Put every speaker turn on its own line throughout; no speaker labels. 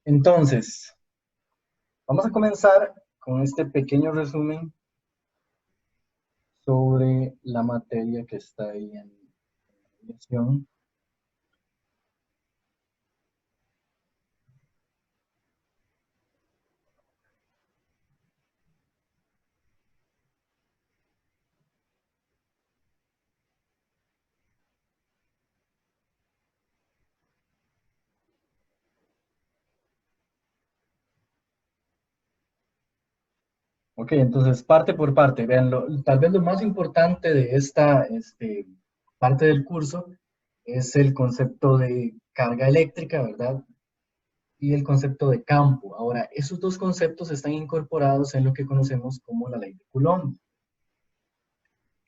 Entonces, vamos a comenzar con este pequeño resumen sobre la materia que está ahí en la lección. Ok, entonces parte por parte. Vean, tal vez lo más importante de esta parte del curso es el concepto de carga eléctrica, ¿verdad? Y el concepto de campo. Ahora, esos dos conceptos están incorporados en lo que conocemos como la ley de Coulomb.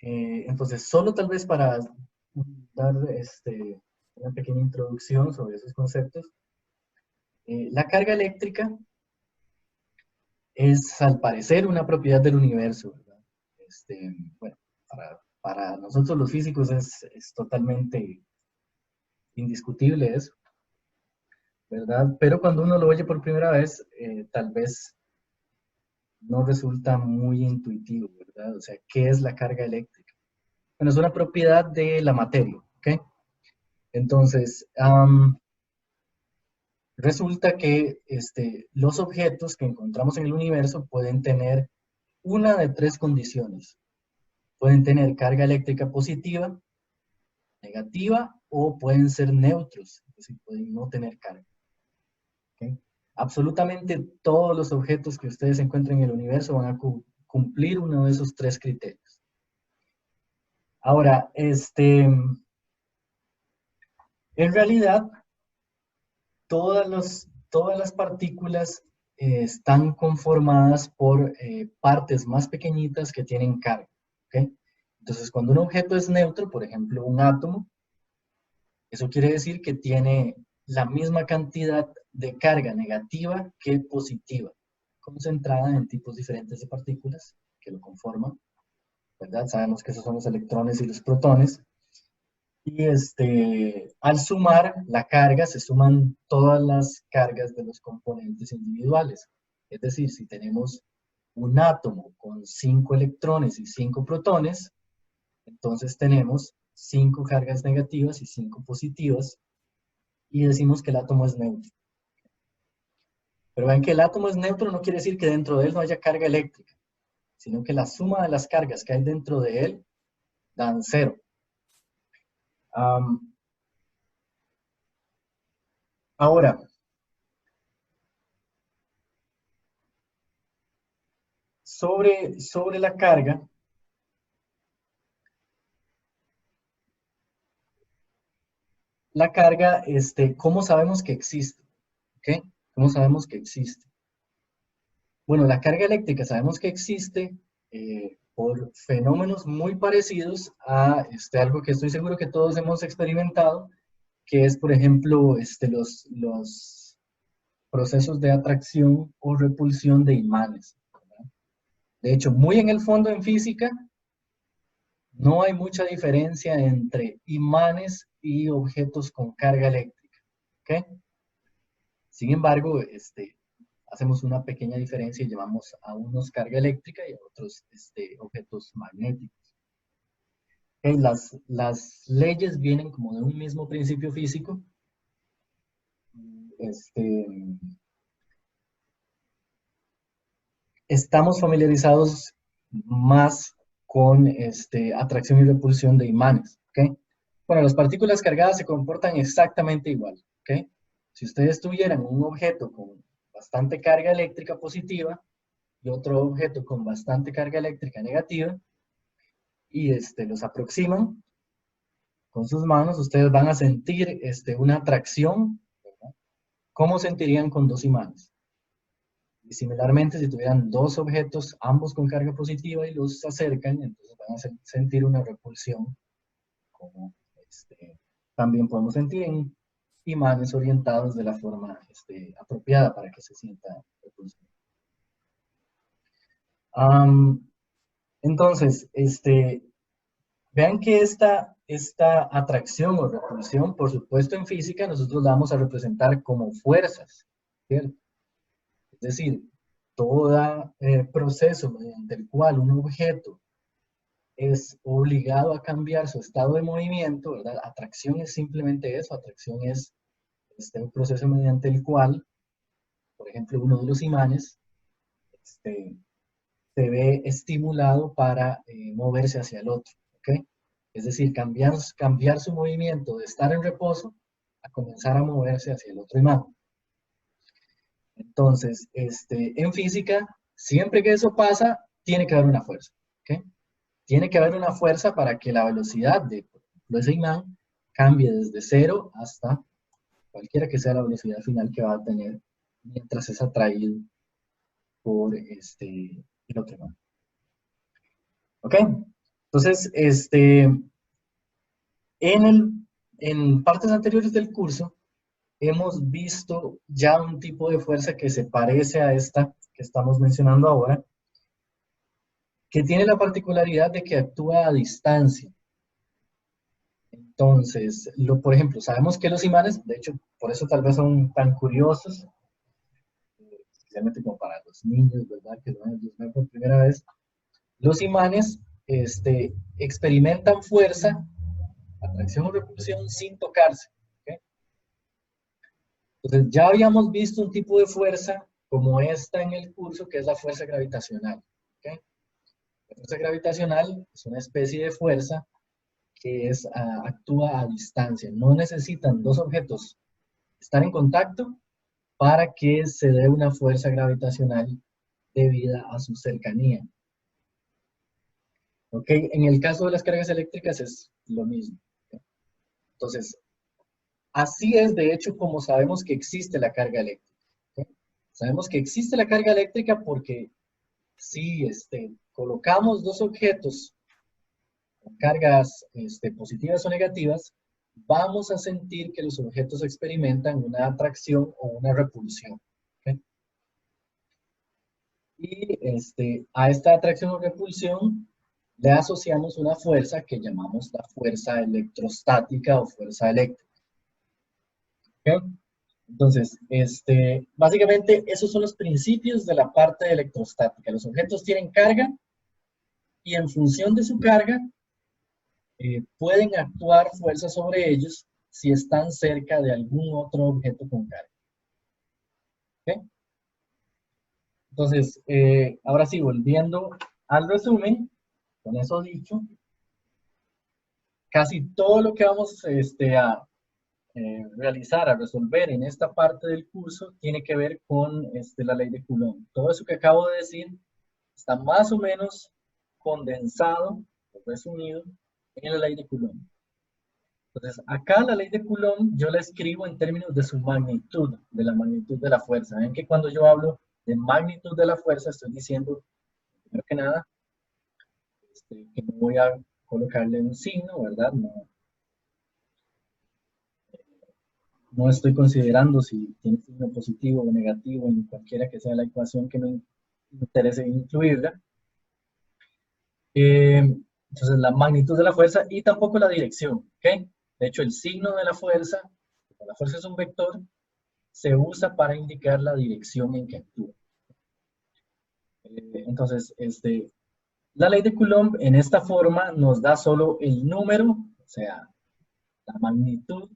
Entonces, solo tal vez para dar una pequeña introducción sobre esos conceptos, la carga eléctrica es, al parecer, una propiedad del universo, ¿verdad? Bueno, para nosotros los físicos es totalmente indiscutible eso, ¿verdad? Pero cuando uno lo oye por primera vez, tal vez no resulta muy intuitivo, ¿verdad? O sea, ¿qué es la carga eléctrica? Bueno, es una propiedad de la materia, ¿ok? Entonces, resulta que los objetos que encontramos en el universo pueden tener una de tres condiciones. Pueden tener carga eléctrica positiva, negativa o pueden ser neutros, es decir, pueden no tener carga. ¿Okay? Absolutamente todos los objetos que ustedes encuentren en el universo van a cumplir uno de esos tres criterios. Ahora, en realidad, todas las partículas están conformadas por partes más pequeñitas que tienen carga. ¿Okay? Entonces, cuando un objeto es neutro, por ejemplo, un átomo, eso quiere decir que tiene la misma cantidad de carga negativa que positiva, concentrada en tipos diferentes de partículas que lo conforman, ¿verdad? Sabemos que esos son los electrones y los protones. Y al sumar la carga, se suman todas las cargas de los componentes individuales. Es decir, si tenemos un átomo con 5 electrones y 5 protones, entonces tenemos 5 cargas negativas y 5 positivas, y decimos que el átomo es neutro. Pero ven que el átomo es neutro no quiere decir que dentro de él no haya carga eléctrica, sino que la suma de las cargas que hay dentro de él dan cero. Ahora, sobre la carga, ¿cómo sabemos que existe? ¿Okay? ¿Cómo sabemos que existe? Bueno, la carga eléctrica sabemos que existe por fenómenos muy parecidos a algo que estoy seguro que todos hemos experimentado, que es, por ejemplo, los procesos de atracción o repulsión de imanes, ¿verdad? De hecho, muy en el fondo en física, no hay mucha diferencia entre imanes y objetos con carga eléctrica. ¿Okay? Sin embargo, hacemos una pequeña diferencia y llevamos a unos carga eléctrica y a otros objetos magnéticos. ¿Okay? Las leyes vienen como de un mismo principio físico. Este, Estamos familiarizados más con atracción y repulsión de imanes. ¿Okay? Bueno, las partículas cargadas se comportan exactamente igual. ¿Okay? Si ustedes tuvieran un objeto con bastante carga eléctrica positiva y otro objeto con bastante carga eléctrica negativa y los aproximan con sus manos, ustedes van a sentir una atracción, ¿verdad? ¿Cómo sentirían con dos imanes? Y similarmente, si tuvieran dos objetos, ambos con carga positiva, y los acercan, entonces van a sentir una repulsión, como también podemos sentir en imanes orientados de la forma apropiada para que se sienta repulsión. Entonces, vean que esta atracción o repulsión, por supuesto en física, nosotros la vamos a representar como fuerzas. ¿cierto? Es decir, todo proceso mediante el cual un objeto es obligado a cambiar su estado de movimiento, ¿verdad? Atracción es simplemente eso, atracción es un proceso mediante el cual, por ejemplo, uno de los imanes este, se ve estimulado para moverse hacia el otro, ¿ok? Es decir, cambiar su movimiento de estar en reposo a comenzar a moverse hacia el otro imán. Entonces, en física, siempre que eso pasa, tiene que haber una fuerza, ¿ok? Tiene que haber una fuerza para que la velocidad de ese imán cambie desde cero hasta cualquiera que sea la velocidad final que va a tener mientras es atraído por el otro imán. ¿Ok? Entonces, en partes anteriores del curso hemos visto ya un tipo de fuerza que se parece a esta que estamos mencionando ahora, que tiene la particularidad de que actúa a distancia. Entonces, por ejemplo, sabemos que los imanes, de hecho, por eso tal vez son tan curiosos, especialmente como para los niños, ¿verdad? Que los ven por primera vez. Los imanes experimentan fuerza, atracción o repulsión sin tocarse. ¿Okay? Entonces, ya habíamos visto un tipo de fuerza como esta en el curso, que es la fuerza gravitacional. ¿Okay? La fuerza gravitacional es una especie de fuerza que actúa a distancia. No necesitan dos objetos estar en contacto para que se dé una fuerza gravitacional debida a su cercanía. ¿Ok? En el caso de las cargas eléctricas es lo mismo. Entonces, así es de hecho como sabemos que existe la carga eléctrica. ¿Ok? Sabemos que existe la carga eléctrica porque si colocamos dos objetos con cargas positivas o negativas, vamos a sentir que los objetos experimentan una atracción o una repulsión. ¿Ok? Y a esta atracción o repulsión le asociamos una fuerza que llamamos la fuerza electrostática o fuerza eléctrica. ¿Okay? Entonces, básicamente esos son los principios de la parte electrostática. Los objetos tienen carga y en función de su carga pueden actuar fuerzas sobre ellos si están cerca de algún otro objeto con carga. ¿Okay? Entonces, ahora sí, volviendo al resumen, con eso dicho, casi todo lo que vamos a realizar, a resolver en esta parte del curso, tiene que ver con la ley de Coulomb. Todo eso que acabo de decir está más o menos condensado, resumido, en la ley de Coulomb. Entonces, acá la ley de Coulomb yo la escribo en términos de su magnitud, de la magnitud de la fuerza. Ven que cuando yo hablo de magnitud de la fuerza, estoy diciendo, primero que nada, que no voy a colocarle un signo, ¿verdad? No estoy considerando si tiene signo positivo o negativo en cualquiera que sea la ecuación que me interese incluirla. Entonces, la magnitud de la fuerza y tampoco la dirección. ¿Okay? De hecho, el signo de la fuerza es un vector, se usa para indicar la dirección en que actúa. Entonces, la ley de Coulomb en esta forma nos da solo el número, o sea, la magnitud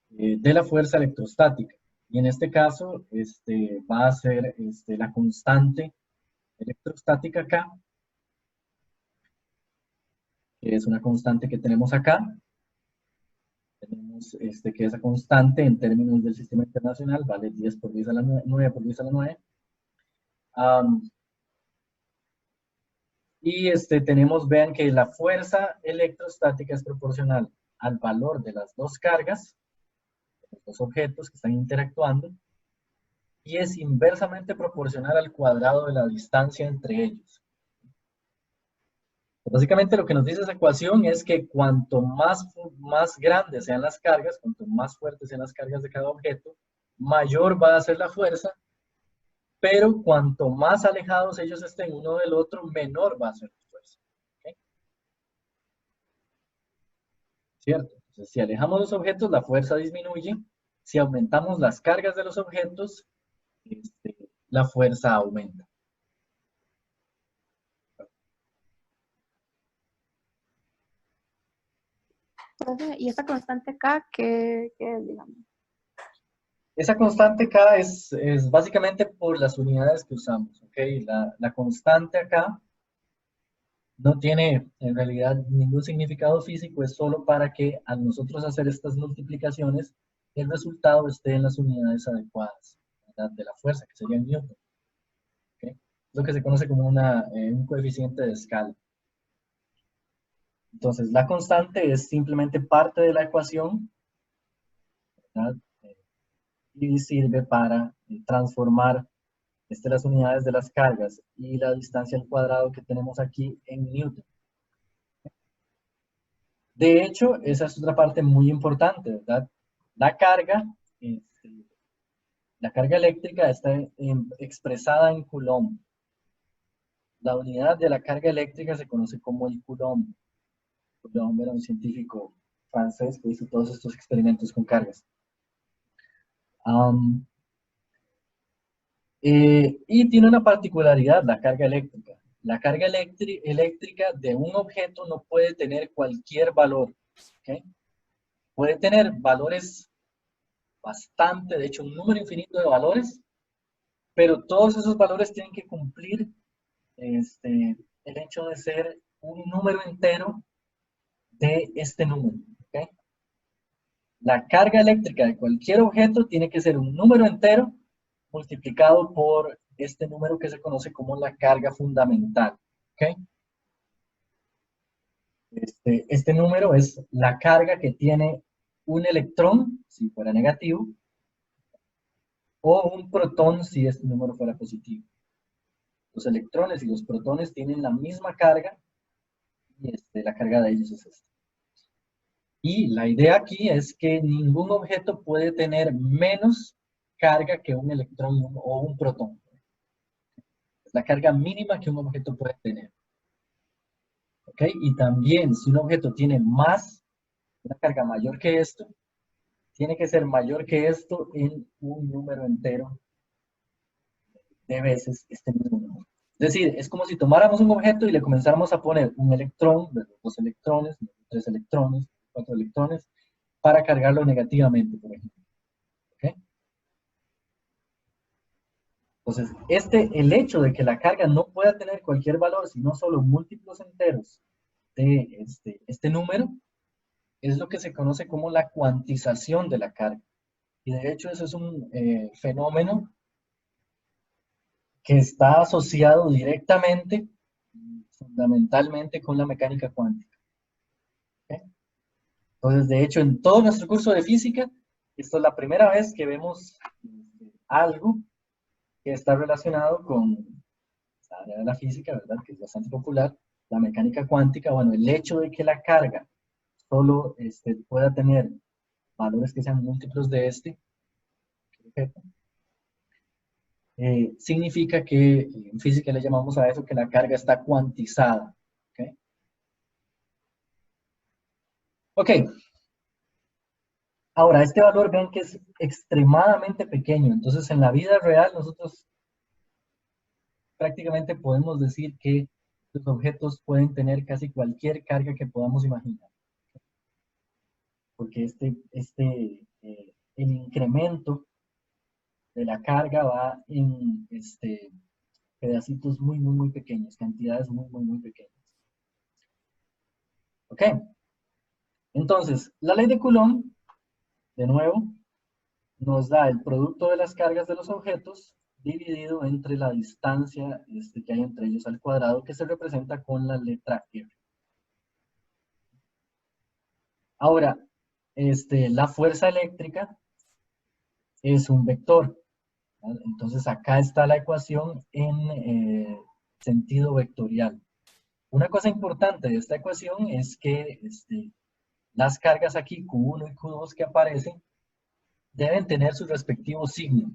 de la fuerza electrostática. Y en este caso, va a ser la constante electrostática K, que es una constante que tenemos acá. Tenemos que esa constante en términos del sistema internacional vale 10 por 10 a la 9 por 10 a la 9. Y tenemos, vean que la fuerza electrostática es proporcional al valor de las dos cargas, de los dos objetos que están interactuando, y es inversamente proporcional al cuadrado de la distancia entre ellos. Básicamente lo que nos dice esa ecuación es que cuanto más grandes sean las cargas, cuanto más fuertes sean las cargas de cada objeto, mayor va a ser la fuerza, pero cuanto más alejados ellos estén uno del otro, menor va a ser la fuerza. ¿Okay? ¿Cierto? Entonces, si alejamos los objetos, la fuerza disminuye. si aumentamos las cargas de los objetos, la fuerza aumenta.
Y esa constante K, ¿qué es, digamos?
Esa constante K es básicamente por las unidades que usamos, ¿ok? La constante acá no tiene en realidad ningún significado físico, es solo para que al nosotros hacer estas multiplicaciones, el resultado esté en las unidades adecuadas, ¿verdad? De la fuerza, que sería Newton. ¿Okay? Es lo que se conoce como un coeficiente de escala. Entonces, la constante es simplemente parte de la ecuación, ¿verdad? Y sirve para transformar las unidades de las cargas y la distancia al cuadrado que tenemos aquí en Newton. De hecho, esa es otra parte muy importante, ¿verdad? La carga, la carga eléctrica está expresada en Coulomb. La unidad de la carga eléctrica se conoce como el Coulomb. Coulomb era un científico francés que hizo todos estos experimentos con cargas. Y tiene una particularidad, la carga eléctrica. La carga eléctrica de un objeto no puede tener cualquier valor. ¿Okay? Puede tener valores bastante, de hecho, un número infinito de valores, pero todos esos valores tienen que cumplir el hecho de ser un número entero de este número. ¿Okay? La carga eléctrica de cualquier objeto tiene que ser un número entero multiplicado por este número que se conoce como la carga fundamental. ¿Okay? Este número es la carga que tiene un electrón, si fuera negativo, o un protón, si este número fuera positivo. Los electrones y los protones tienen la misma carga, y la carga de ellos es esta. Y la idea aquí es que ningún objeto puede tener menos carga que un electrón o un protón. Es la carga mínima que un objeto puede tener. ¿Ok? Y también, si un objeto tiene una carga mayor que esto, tiene que ser mayor que esto en un número entero de veces este mismo número. Es decir, es como si tomáramos un objeto y le comenzáramos a poner un electrón, dos electrones, tres electrones, cuatro electrones, para cargarlo negativamente, por ejemplo. ¿Okay? Entonces, el hecho de que la carga no pueda tener cualquier valor, sino solo múltiplos enteros de este número, es lo que se conoce como la cuantización de la carga. Y de hecho, eso es un fenómeno que está asociado directamente, fundamentalmente, con la mecánica cuántica. ¿Okay? Entonces, de hecho, en todo nuestro curso de física, esto es la primera vez que vemos algo que está relacionado con la área de la física, ¿verdad? Que es bastante popular, la mecánica cuántica. Bueno, el hecho de que la carga solo pueda tener valores que sean múltiplos de objeto, significa que en física le llamamos a eso que la carga está cuantizada. ¿Okay? Ok. Ahora, este valor ven que es extremadamente pequeño. Entonces, en la vida real, nosotros prácticamente podemos decir que los objetos pueden tener casi cualquier carga que podamos imaginar. Porque el incremento de la carga va en pedacitos muy, muy, muy pequeños, cantidades muy, muy, muy pequeñas. ¿Ok? Entonces, la ley de Coulomb, de nuevo, nos da el producto de las cargas de los objetos dividido entre la distancia que hay entre ellos al cuadrado, que se representa con la letra R. Ahora, la fuerza eléctrica es un vector. ¿Vale? Entonces, acá está la ecuación en sentido vectorial. Una cosa importante de esta ecuación es que las cargas aquí, Q1 y Q2 que aparecen, deben tener su respectivo signo.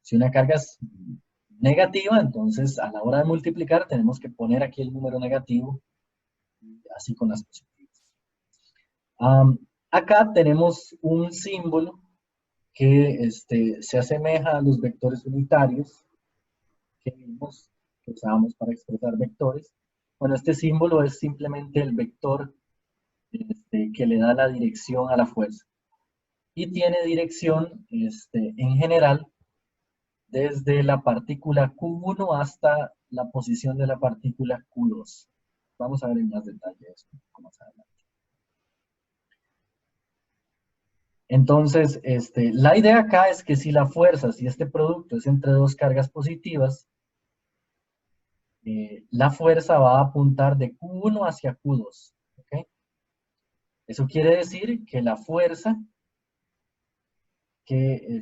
Si una carga es negativa, entonces a la hora de multiplicar tenemos que poner aquí el número negativo, así con las positivas. Acá tenemos un símbolo que se asemeja a los vectores unitarios que vimos, que usábamos para expresar vectores. Bueno, este símbolo es simplemente el vector que le da la dirección a la fuerza. Y tiene dirección, en general, desde la partícula Q1 hasta la posición de la partícula Q2. Vamos a ver en más detalle esto un poco más adelante. Entonces, la idea acá es que si la fuerza, si este producto es entre dos cargas positivas, la fuerza va a apuntar de Q1 hacia Q2. ¿Okay? Eso quiere decir que la fuerza que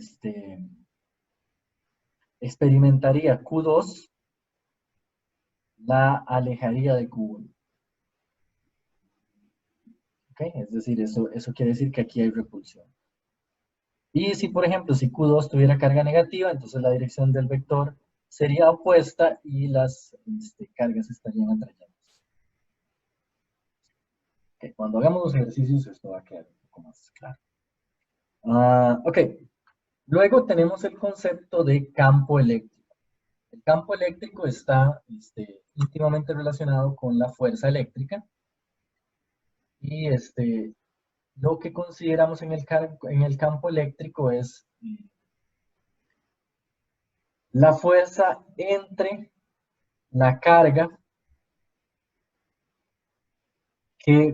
experimentaría Q2 la alejaría de Q1. ¿Okay? Es decir, eso quiere decir que aquí hay repulsión. Y si, por ejemplo, si Q2 tuviera carga negativa, entonces la dirección del vector sería opuesta y las cargas estarían atrayendo. Okay, cuando hagamos los ejercicios esto va a quedar un poco más claro. Ok, luego tenemos el concepto de campo eléctrico. El campo eléctrico está íntimamente relacionado con la fuerza eléctrica y lo que consideramos en el campo eléctrico es la fuerza entre la carga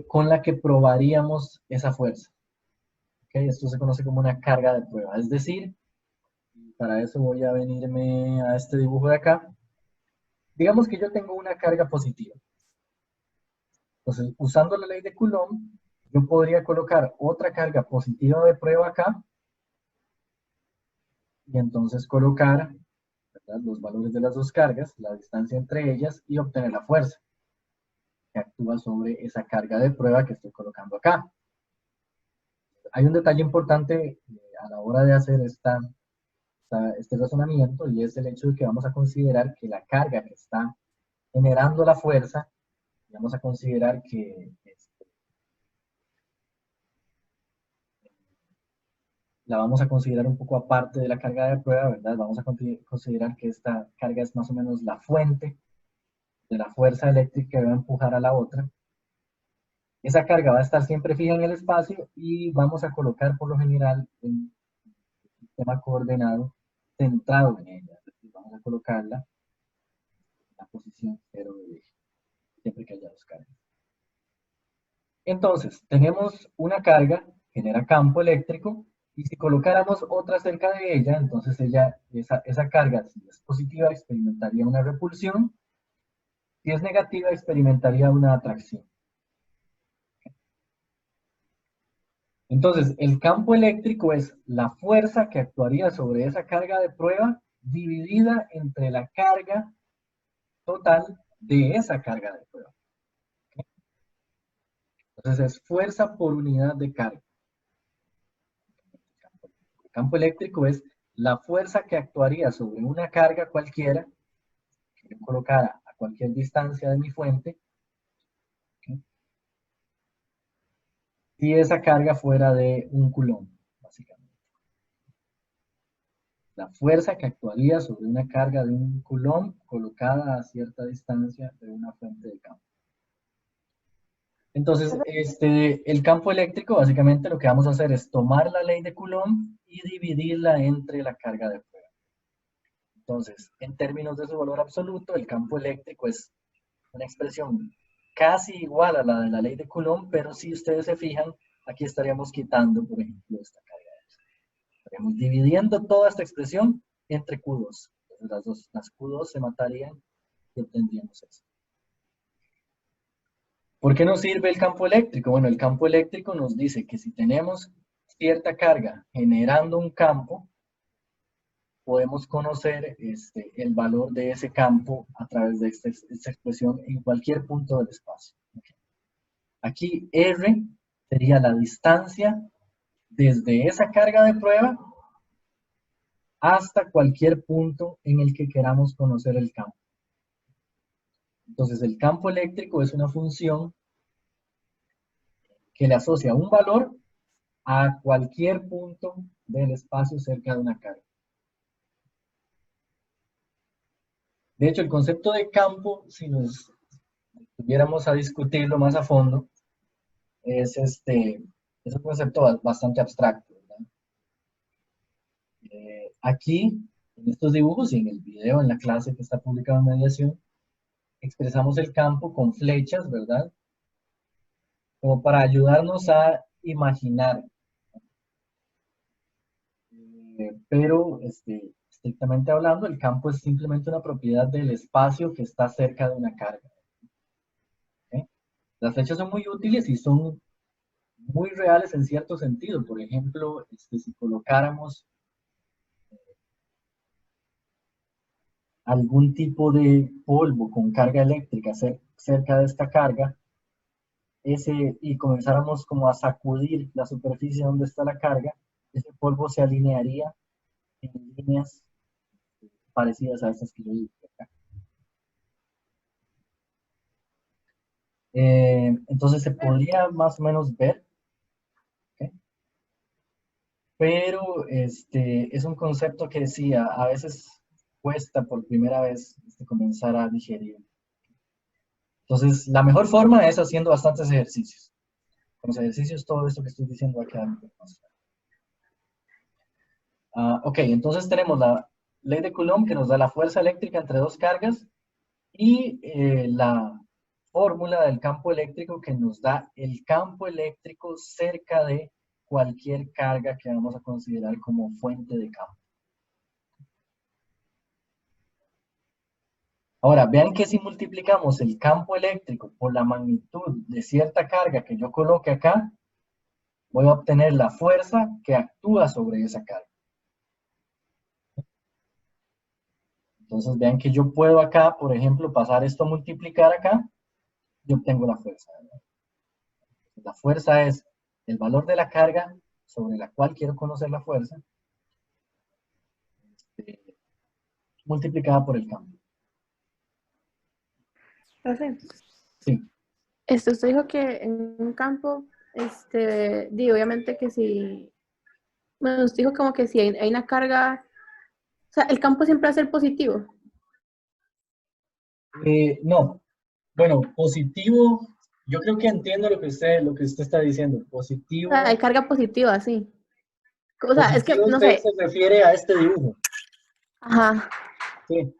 con la que probaríamos esa fuerza. ¿Okay? Esto se conoce como una carga de prueba. Es decir, para eso voy a venirme a este dibujo de acá. Digamos que yo tengo una carga positiva. Entonces, usando la ley de Coulomb, yo podría colocar otra carga positiva de prueba acá y entonces colocar, ¿verdad?, los valores de las dos cargas, la distancia entre ellas y obtener la fuerza que actúa sobre esa carga de prueba que estoy colocando acá. Hay un detalle importante a la hora de hacer este razonamiento y es el hecho de que vamos a considerar que la carga que está generando la fuerza, vamos a considerar que la vamos a considerar un poco aparte de la carga de prueba, ¿verdad? Vamos a considerar que esta carga es más o menos la fuente de la fuerza eléctrica que va a empujar a la otra. Esa carga va a estar siempre fija en el espacio y vamos a colocar por lo general un sistema coordenado centrado en ella. Es decir, vamos a colocarla en la posición 0 de eje, siempre que haya dos cargas. Entonces, tenemos una carga, genera campo eléctrico, y si colocáramos otra cerca de ella, entonces esa carga, si es positiva, experimentaría una repulsión, si es negativa, experimentaría una atracción. Entonces, el campo eléctrico es la fuerza que actuaría sobre esa carga de prueba dividida entre la carga total de esa carga de prueba. Entonces, es fuerza por unidad de carga. El campo eléctrico es la fuerza que actuaría sobre una carga cualquiera, que yo colocara a cualquier distancia de mi fuente, ¿okay?, si esa carga fuera de un coulomb, básicamente. La fuerza que actuaría sobre una carga de un coulomb colocada a cierta distancia de una fuente de campo. Entonces, el campo eléctrico, básicamente lo que vamos a hacer es tomar la ley de Coulomb y dividirla entre la carga de prueba. Entonces, en términos de su valor absoluto, el campo eléctrico es una expresión casi igual a la de la ley de Coulomb, pero si ustedes se fijan, aquí estaríamos quitando, por ejemplo, esta carga. Estaríamos dividiendo toda esta expresión entre Q2. Entonces, las Q2 se matarían y obtendríamos eso. ¿Por qué nos sirve el campo eléctrico? Bueno, el campo eléctrico nos dice que si tenemos cierta carga generando un campo, podemos conocer el valor de ese campo a través de esta expresión en cualquier punto del espacio. Aquí R sería la distancia desde esa carga de prueba hasta cualquier punto en el que queramos conocer el campo. Entonces, el campo eléctrico es una función que le asocia un valor a cualquier punto del espacio cerca de una carga. De hecho, el concepto de campo, si nos tuviéramos a discutirlo más a fondo, es un concepto bastante abstracto, ¿verdad? Aquí, en estos dibujos y en el video, en la clase que está publicado en mediación, expresamos el campo con flechas, ¿verdad? Como para ayudarnos a imaginar. Pero estrictamente hablando, el campo es simplemente una propiedad del espacio que está cerca de una carga. ¿Ok? Las flechas son muy útiles y son muy reales en cierto sentido. Por ejemplo, si colocáramos algún tipo de polvo con carga eléctrica cerca de esta carga, y comenzáramos como a sacudir la superficie donde está la carga, ese polvo se alinearía en líneas parecidas a estas que yo dije acá. Entonces se podría más o menos ver, ¿ok? Pero es un concepto que decía, a veces cuesta por primera vez comenzar a digerir. Entonces, la mejor forma es haciendo bastantes ejercicios. Con los ejercicios, todo esto que estoy diciendo va a quedar un poco más claro. Ok, entonces tenemos la ley de Coulomb que nos da la fuerza eléctrica entre dos cargas y la fórmula del campo eléctrico que nos da el campo eléctrico cerca de cualquier carga que vamos a considerar como fuente de campo. Ahora, vean que si multiplicamos el campo eléctrico por la magnitud de cierta carga que yo coloque acá, voy a obtener la fuerza que actúa sobre esa carga. Entonces vean que yo puedo acá, por ejemplo, pasar esto a multiplicar acá y obtengo la fuerza. La fuerza es el valor de la carga sobre la cual quiero conocer la fuerza, multiplicada por el campo.
Profe,
Sí.
usted dijo que en un campo, obviamente que si, bueno, usted dijo como que si hay una carga, o sea, el campo siempre va a ser positivo.
No. Bueno, positivo, yo creo que entiendo lo que usted está diciendo.
O sea, hay
Positivo,
carga positiva, sí. O sea, es que,
positivo
no
usted se
sé.
refiere a este dibujo.
Ajá.
Sí.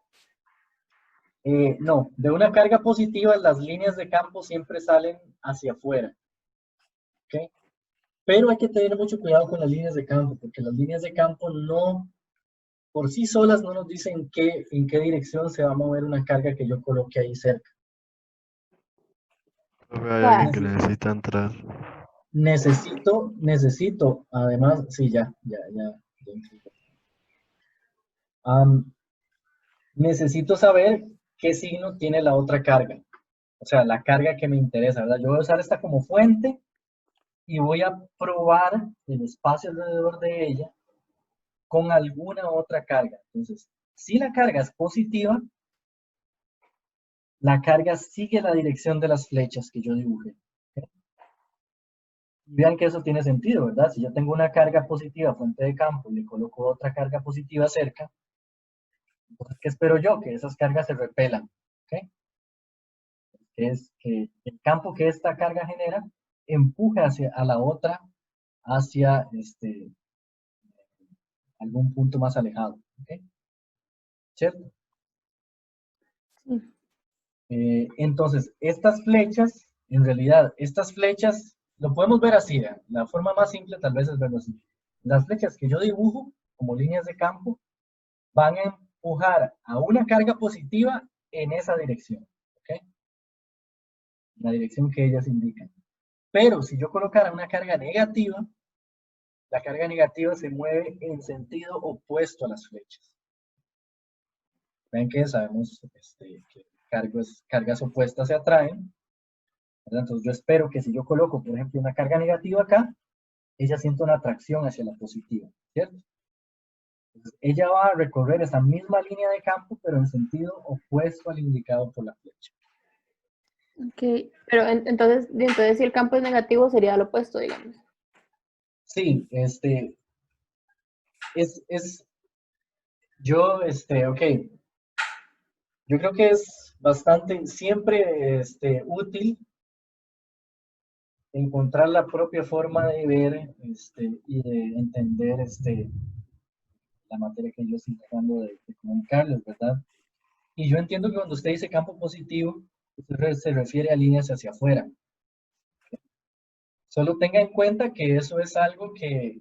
No, de una carga positiva las líneas de campo siempre salen hacia afuera. ¿Ok? Pero hay que tener mucho cuidado con las líneas de campo, porque las líneas de campo no, por sí solas no nos dicen en qué dirección se va a mover una carga que yo coloque ahí cerca.
Profe, hay alguien que necesita entrar.
Necesito, además, sí, ya. Necesito saber qué signo tiene la otra carga. O sea, la carga que me interesa, ¿verdad? Yo voy a usar esta como fuente y voy a probar el espacio alrededor de ella con alguna otra carga. Entonces, si la carga es positiva, la carga sigue la dirección de las flechas que yo dibujé. ¿Okay? Y vean que eso tiene sentido, ¿verdad? Si yo tengo una carga positiva, fuente de campo, y le coloco otra carga positiva cerca, entonces, ¿qué espero yo? Que esas cargas se repelan. ¿Okay? Es que el campo que esta carga genera empuje a la otra hacia algún punto más alejado. ¿Okay? ¿Cierto?
Sí.
Entonces, estas flechas, en realidad, estas flechas, lo podemos ver así, ¿eh? La forma más simple tal vez es verlo así. Las flechas que yo dibujo como líneas de campo van a empujar a una carga positiva en esa dirección, ¿ok? La dirección que ellas indican. Pero si yo colocara una carga negativa, la carga negativa se mueve en sentido opuesto a las flechas. Ven que sabemos que cargas opuestas se atraen. Entonces yo espero que si yo coloco, por ejemplo, una carga negativa acá, ella siente una atracción hacia la positiva, ¿cierto? Entonces ella va a recorrer esa misma línea de campo, pero en sentido opuesto al indicado por la flecha.
Ok, pero entonces si el campo es negativo sería lo opuesto, digamos.
Sí, yo, ok, yo creo que es bastante, siempre, útil encontrar la propia forma de ver, y de entender, la materia que yo estoy tratando de comunicarles, ¿verdad? Y yo entiendo que cuando usted dice campo positivo, usted se refiere a líneas hacia afuera. Solo tenga en cuenta que eso es algo que,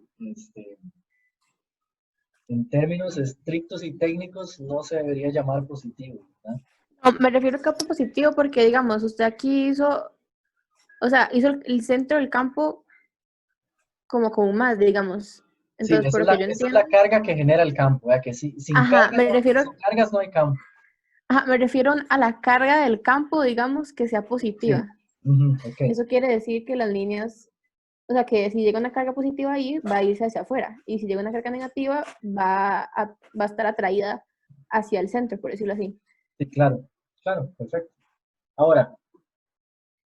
en términos estrictos y técnicos, no se debería llamar positivo, ¿verdad?
No, me refiero a campo positivo porque, digamos, usted aquí hizo, o sea, hizo el centro del campo como con más, digamos.
Sí,
Entonces, por lo que yo
esa es la
entiendo,
carga que genera el campo, ¿verdad? Que sin
ajá,
cargas, sin cargas no hay campo.
ajá, me refiero a la carga del campo, digamos, que sea
Sí,
positiva.
ujú, ok.
Eso quiere decir que las líneas, o sea, que si llega una carga positiva ahí, va a irse hacia afuera. Y si llega una carga negativa, va a estar atraída hacia el centro, por decirlo así.
Sí, claro, claro, perfecto. Ahora,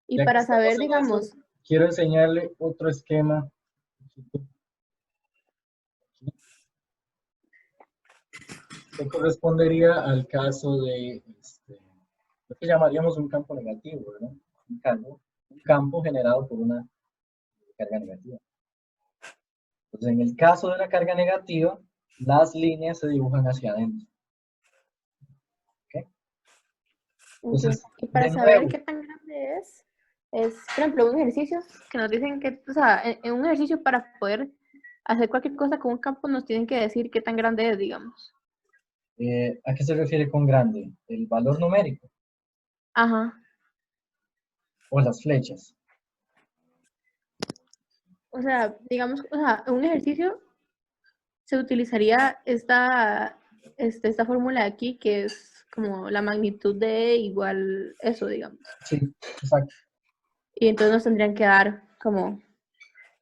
Y
ya que
para
estamos
saber,
en eso,
digamos,
quiero enseñarle otro esquema que correspondería al caso de, lo que llamaríamos un campo negativo, ¿verdad? Un campo generado por una carga negativa. Entonces, en el caso de la carga negativa, las líneas se dibujan hacia adentro. ¿Ok? Entonces,
y para
de
saber
nuevo,
qué tan grande es, por ejemplo, un ejercicio que nos dicen que, o sea, en un ejercicio para poder hacer cualquier cosa con un campo nos tienen que decir qué tan grande es, digamos.
¿a qué se refiere con grande? ¿El valor numérico
Ajá.
o las flechas?
O sea, digamos, o sea, en un ejercicio se utilizaría esta fórmula de aquí, que es como la magnitud de igual eso, digamos.
Sí, exacto.
Y entonces nos tendrían que dar como, o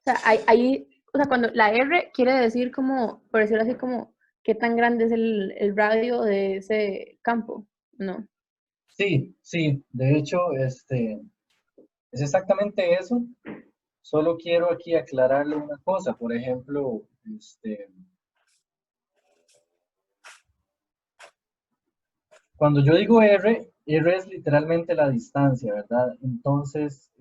sea, o sea, cuando la R quiere decir como, por decirlo así, como qué tan grande es el radio de ese campo, ¿no?
Sí, sí, de hecho, es exactamente eso. Solo quiero aquí aclararle una cosa. Por ejemplo, cuando yo digo R es literalmente la distancia, ¿verdad? Entonces,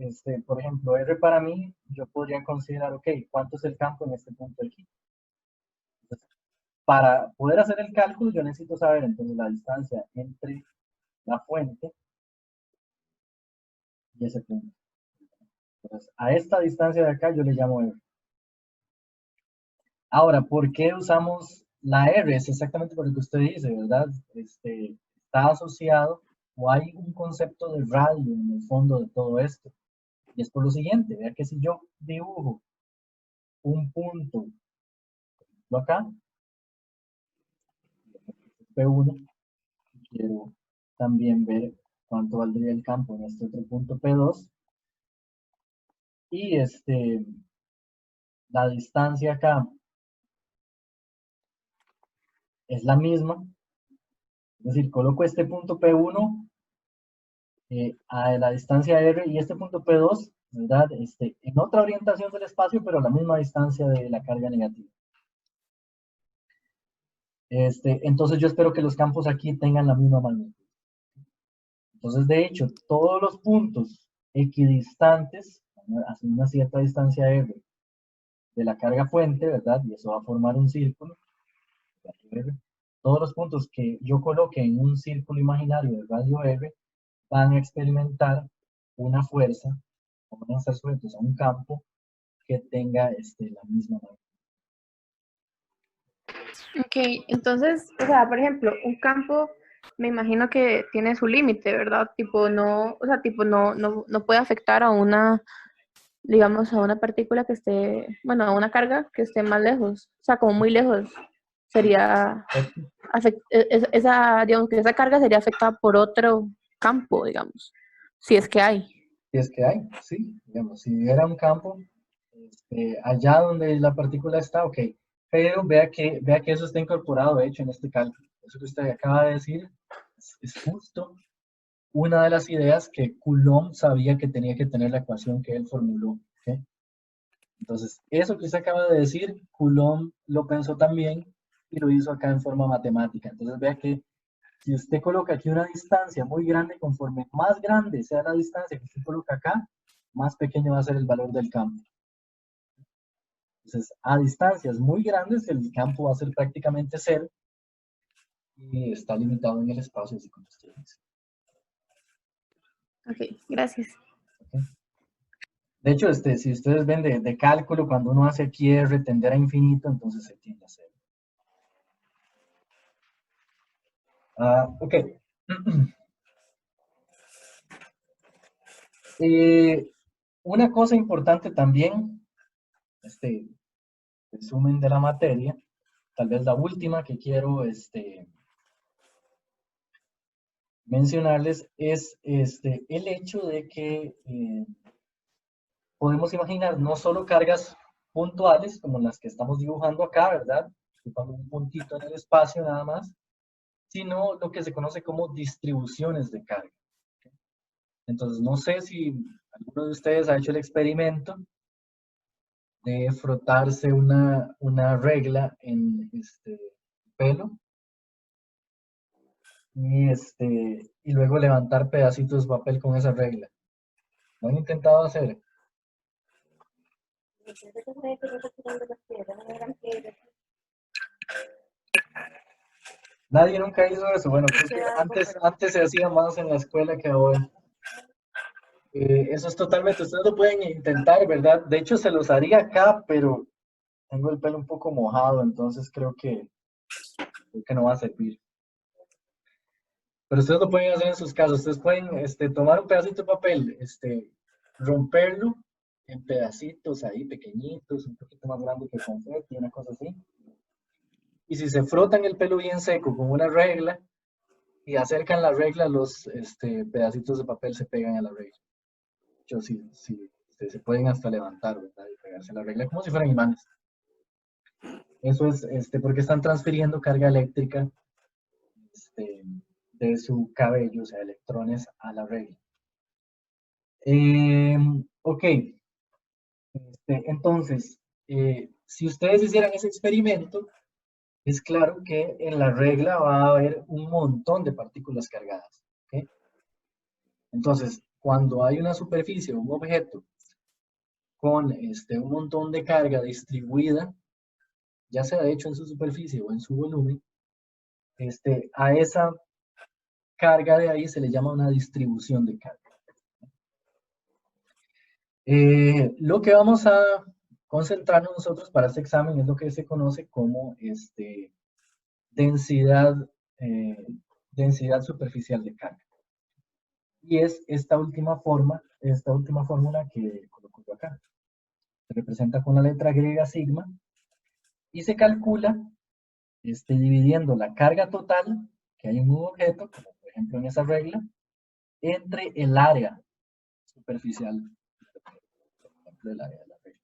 por ejemplo, R para mí, yo podría considerar, ok, ¿cuánto es el campo en este punto de aquí? Entonces, para poder hacer el cálculo, yo necesito saber entonces la distancia entre la fuente y ese punto. Entonces, a esta distancia de acá yo le llamo R. Ahora, ¿por qué usamos la R? Es exactamente por lo que usted dice, ¿verdad? Está asociado o hay un concepto de radio en el fondo de todo esto. Y es por lo siguiente, vea que si yo dibujo un punto acá, P1, quiero también ver cuánto valdría el campo en este otro punto P2, y la distancia acá es la misma, es decir, coloco este punto P1 a la distancia R y este punto P2, ¿verdad? En otra orientación del espacio, pero a la misma distancia de la carga negativa. Entonces yo espero que los campos aquí tengan la misma magnitud. Entonces, de hecho, todos los puntos equidistantes, a una cierta distancia R de la carga fuente, ¿verdad? Y eso va a formar un círculo. R. Todos los puntos que yo coloque en un círculo imaginario de radio R van a experimentar una fuerza, o van a estar sujetos a un campo que tenga la misma magnitud.
Ok, entonces, o sea, por ejemplo, un campo me imagino que tiene su límite, ¿verdad? Tipo, no, o sea, tipo, no puede afectar a una, digamos, a una partícula que esté, bueno, a una carga que esté más lejos, o sea, como muy lejos, sería, digamos, que esa carga sería afectada por otro campo, digamos, si es que hay.
Si es que hay, sí, digamos, si era un campo, allá donde la partícula está, ok, pero vea que eso está incorporado, de hecho, en este cálculo. Eso que usted acaba de decir es justo una de las ideas que Coulomb sabía que tenía que tener la ecuación que él formuló. ¿Okay? Entonces, eso que usted acaba de decir, Coulomb lo pensó también y lo hizo acá en forma matemática. Entonces, vea que si usted coloca aquí una distancia muy grande, conforme más grande sea la distancia que usted coloca acá, más pequeño va a ser el valor del campo. Entonces, a distancias muy grandes, el campo va a ser prácticamente cero y está limitado en el espacio, así como usted dice.
Ok, gracias.
¿Ok? De hecho, si ustedes ven de cálculo, cuando uno hace aquí R tender a infinito, entonces se tiende a cero. Ok. Una cosa importante también, este resumen de la materia, tal vez la última que quiero mencionarles es el hecho de que podemos imaginar no solo cargas puntuales como las que estamos dibujando acá, ¿verdad? Ocupando un puntito en el espacio nada más, sino lo que se conoce como distribuciones de carga. Entonces, no sé si alguno de ustedes ha hecho el experimento de frotarse una regla en pelo y luego levantar pedacitos de papel con esa regla. ¿Lo han intentado hacer? Nadie nunca hizo eso. Bueno, creo que antes se hacía más en la escuela que ahora. Eso es totalmente, ustedes lo pueden intentar, ¿verdad? De hecho, se los haría acá, pero tengo el pelo un poco mojado, entonces creo que no va a servir. Pero ustedes lo pueden hacer en sus casas. Ustedes pueden tomar un pedacito de papel, romperlo en pedacitos ahí pequeñitos, un poquito más grande que confeti, una cosa así. Y si se frotan el pelo bien seco con una regla y acercan la regla, los pedacitos de papel se pegan a la regla. Yo sí, se pueden hasta levantar, ¿verdad? Y pegarse a la regla como si fueran imanes. Eso es porque están transfiriendo carga eléctrica de su cabello, o sea, electrones a la regla. Ok, entonces, si ustedes hicieran ese experimento, es claro que en la regla va a haber un montón de partículas cargadas. ¿Okay? Entonces, cuando hay una superficie, un objeto, con un montón de carga distribuida, ya sea de hecho en su superficie o en su volumen, a esa carga de ahí se le llama una distribución de carga. Lo que vamos a concentrarnos nosotros para este examen es lo que se conoce como densidad, eh, densidad superficial de carga. Y es esta última fórmula que coloco yo acá. Se representa con la letra griega sigma y se calcula dividiendo la carga total que hay en un objeto, como por ejemplo en esa regla, entre el área superficial, por ejemplo, el área de la regla.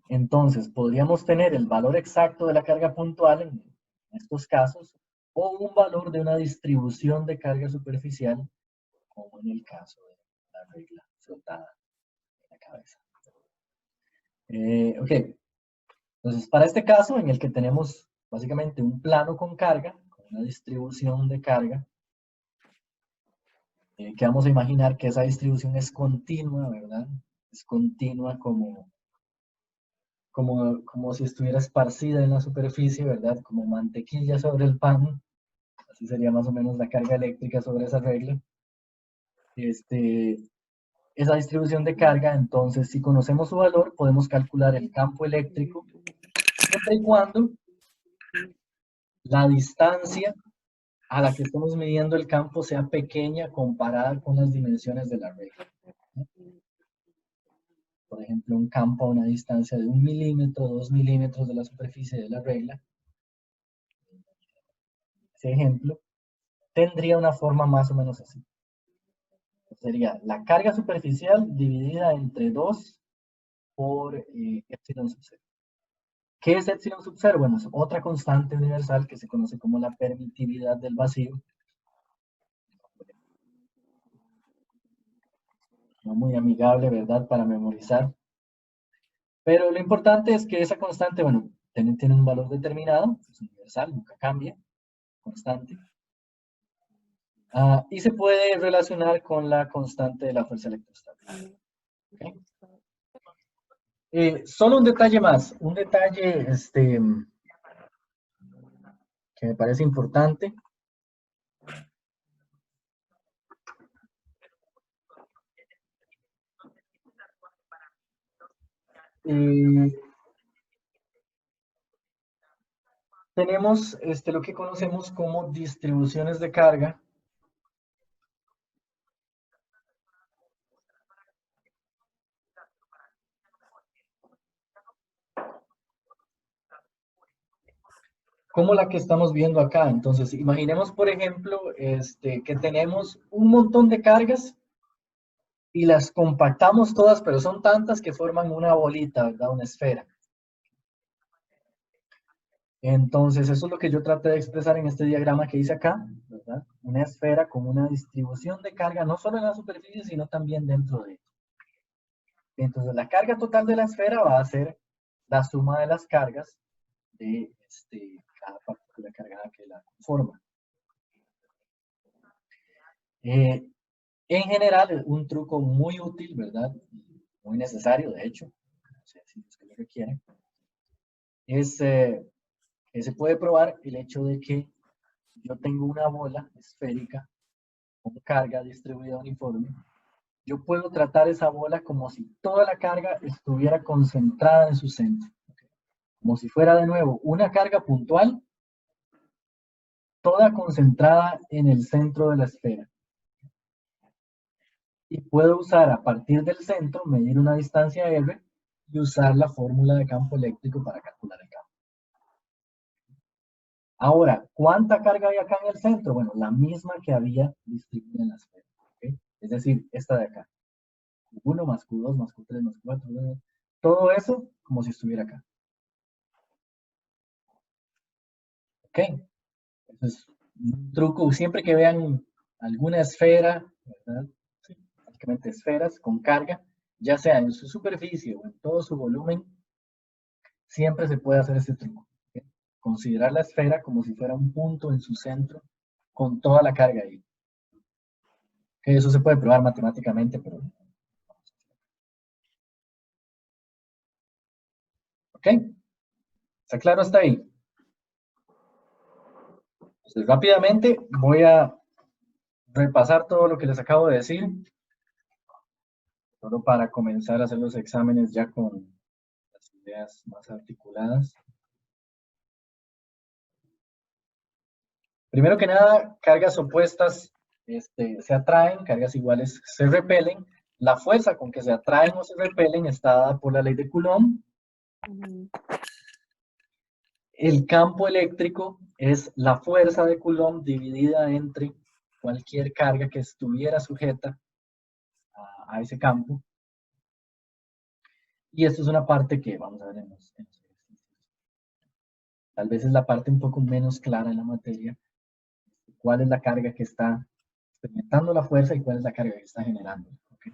Entonces, podríamos tener el valor exacto de la carga puntual en estos casos, o un valor de una distribución de carga superficial, como en el caso de la regla frotada en la cabeza. Ok, entonces para este caso en el que tenemos básicamente un plano con carga, con una distribución de carga, que vamos a imaginar que esa distribución es continua, ¿verdad? Es continua como si estuviera esparcida en la superficie, ¿verdad? Como mantequilla sobre el pan. Así sería más o menos la carga eléctrica sobre esa regla. Esa distribución de carga, entonces, si conocemos su valor, podemos calcular el campo eléctrico, siempre y cuando la distancia a la que estamos midiendo el campo sea pequeña comparada con las dimensiones de la regla. Por ejemplo, un campo a una distancia de 1 milímetro, 2 milímetros de la superficie de la regla, ese ejemplo, tendría una forma más o menos así. Sería la carga superficial dividida entre 2 por epsilon sub 0. ¿Qué es epsilon sub 0? Bueno, es otra constante universal que se conoce como la permitividad del vacío. no muy amigable, ¿verdad? Para memorizar. Pero lo importante es que esa constante, bueno, tiene un valor determinado, es universal, nunca cambia, constante. Y se puede relacionar con la constante de la fuerza electrostática. ¿Okay? Solo un detalle más, un detalle que me parece importante. Tenemos lo que conocemos como distribuciones de carga. Como la que estamos viendo acá. Entonces, imaginemos, por ejemplo, que tenemos un montón de cargas y las compactamos todas, pero son tantas que forman una bolita, ¿verdad? Una esfera. Entonces, eso es lo que yo traté de expresar en este diagrama que hice acá, ¿verdad? Una esfera con una distribución de carga, no solo en la superficie, sino también dentro de ella. Entonces, la carga total de la esfera va a ser la suma de las cargas de cada partícula cargada que la conforma. En general, un truco muy útil, ¿verdad? Muy necesario, de hecho, si es que lo requieren, es que se puede probar el hecho de que yo tengo una bola esférica con carga distribuida uniforme. Yo puedo tratar esa bola como si toda la carga estuviera concentrada en su centro. Como si fuera de nuevo una carga puntual, toda concentrada en el centro de la esfera. Y puedo usar a partir del centro, medir una distancia R y usar la fórmula de campo eléctrico para calcular el campo. Ahora, ¿cuánta carga hay acá en el centro? Bueno, la misma que había distribuida en la esfera. ¿Okay? Es decir, esta de acá. Q1 más Q2 más Q3 más Q4. Todo eso como si estuviera acá. ¿Ok? Eso es un truco. Siempre que vean alguna esfera, ¿verdad? Sí, básicamente esferas con carga, ya sea en su superficie o en todo su volumen, siempre se puede hacer este truco. ¿Okay? Considerar la esfera como si fuera un punto en su centro con toda la carga ahí. ¿Okay? Eso se puede probar matemáticamente, pero... ¿Ok? ¿Está claro hasta ahí? Entonces, rápidamente voy a repasar todo lo que les acabo de decir, solo para comenzar a hacer los exámenes ya con las ideas más articuladas. Primero que nada, cargas opuestas se atraen, cargas iguales se repelen. La fuerza con que se atraen o se repelen está dada por la ley de Coulomb. El campo eléctrico es la fuerza de Coulomb dividida entre cualquier carga que estuviera sujeta a ese campo. Y esto es una parte que vamos a ver en los ejercicios. Tal vez es la parte un poco menos clara en la materia. ¿Cuál es la carga que está experimentando la fuerza y cuál es la carga que está generando? ¿Okay?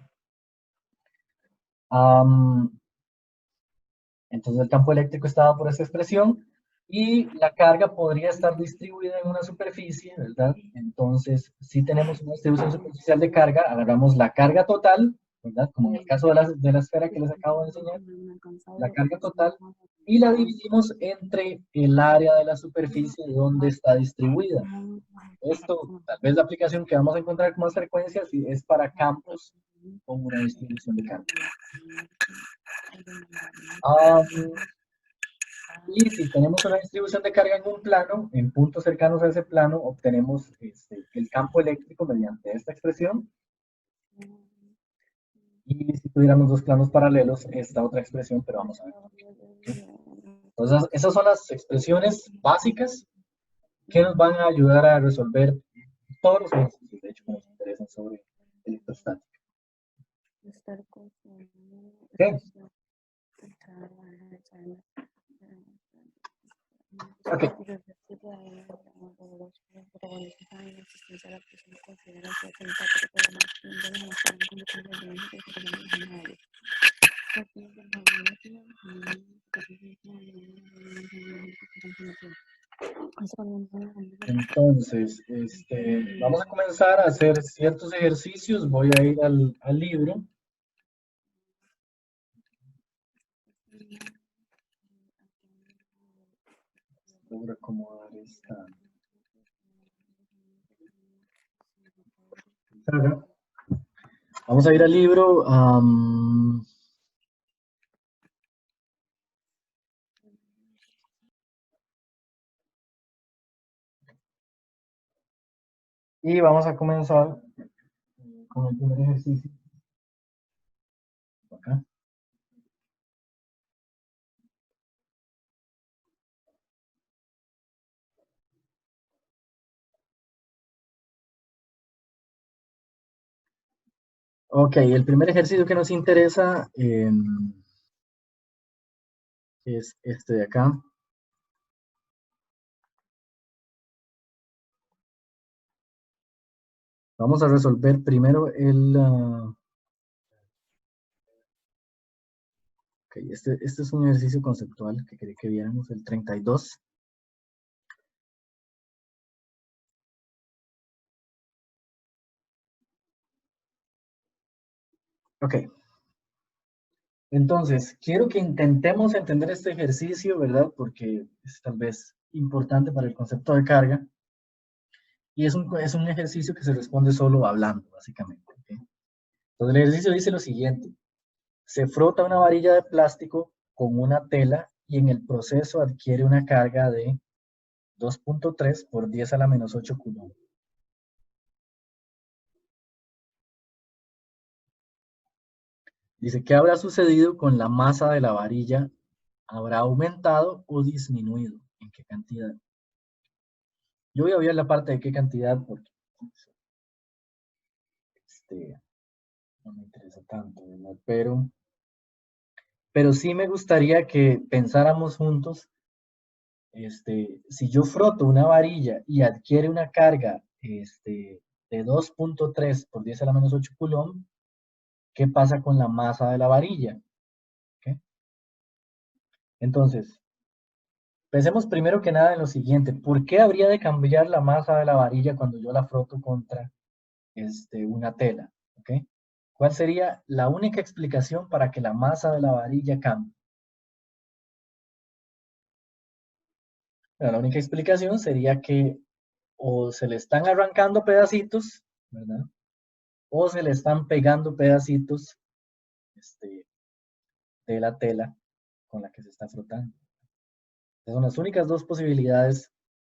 Entonces el campo eléctrico está dado por esta expresión y la carga podría estar distribuida en una superficie, ¿verdad? Entonces, si tenemos una distribución superficial de carga, agarramos la carga total, ¿verdad? Como en el caso de la esfera que les acabo de enseñar, la carga total, y la dividimos entre el área de la superficie donde está distribuida. Esto, tal vez la aplicación que vamos a encontrar con más frecuencia es para campos con una distribución de carga. Y si tenemos una distribución de carga en un plano, en puntos cercanos a ese plano, obtenemos el campo eléctrico mediante esta expresión. Y si tuviéramos dos planos paralelos, esta otra expresión, pero vamos a ver. ¿Okay? Entonces, esas son las expresiones básicas que nos van a ayudar a resolver todos los ejercicios, de hecho, que nos interesan sobre electrostática. ¿Okay? Ok. Entonces, vamos a comenzar a hacer ciertos ejercicios. Voy a ir al libro. Logro acomodar esta pizarra. Vamos a ir al libro. Y vamos a comenzar con el primer ejercicio. Acá. Ok, el primer ejercicio que nos interesa es este de acá. Vamos a resolver primero ok, este es un ejercicio conceptual que quería que viéramos, el 32. Ok. Entonces, quiero que intentemos entender este ejercicio, ¿verdad? Porque es tal vez importante para el concepto de carga. Y es un ejercicio que se responde solo hablando, básicamente. ¿Ok? Entonces, el ejercicio dice lo siguiente. Se frota una varilla de plástico con una tela y en el proceso adquiere una carga de 2.3 por 10 a la menos 8 coulomb. Dice, ¿qué habrá sucedido con la masa de la varilla? ¿Habrá aumentado o disminuido? ¿En qué cantidad? Yo voy a ver la parte de qué cantidad porque no me interesa tanto, ¿verdad? Pero sí me gustaría que pensáramos juntos, si yo froto una varilla y adquiere una carga de 2.3 por 10 a la menos 8 coulomb, ¿qué pasa con la masa de la varilla? ¿Okay? Entonces, pensemos primero que nada en lo siguiente. ¿Por qué habría de cambiar la masa de la varilla cuando yo la froto contra una tela? ¿Okay? ¿Cuál sería la única explicación para que la masa de la varilla cambie? Bueno, la única explicación sería que o se le están arrancando pedacitos, ¿verdad? O se le están pegando pedacitos de la tela con la que se está frotando. Esas son las únicas dos posibilidades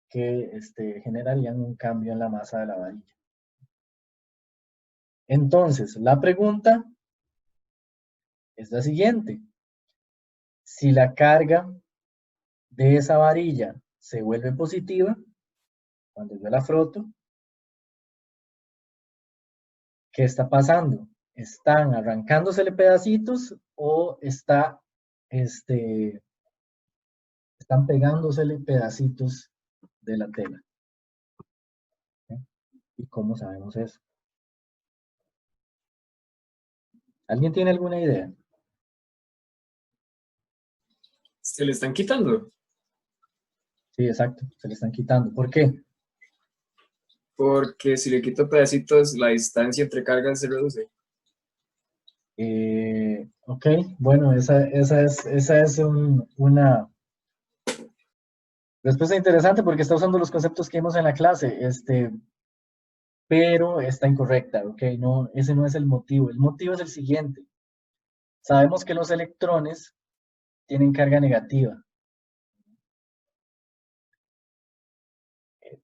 que generarían un cambio en la masa de la varilla. Entonces, la pregunta es la siguiente. Si la carga de esa varilla se vuelve positiva, cuando yo la froto, ¿qué está pasando? ¿Están arrancándosele pedacitos o están pegándosele pedacitos de la tela? ¿Sí? ¿Y cómo sabemos eso? ¿Alguien tiene alguna idea?
Se le están quitando.
Sí, exacto, se le están quitando. ¿Por qué?
Porque si le quito pedacitos, la distancia entre cargas se reduce.
Ok, bueno, esa es una respuesta interesante porque está usando los conceptos que vimos en la clase, pero está incorrecta, ok, no, ese no es el motivo. El motivo es el siguiente. Sabemos que los electrones tienen carga negativa.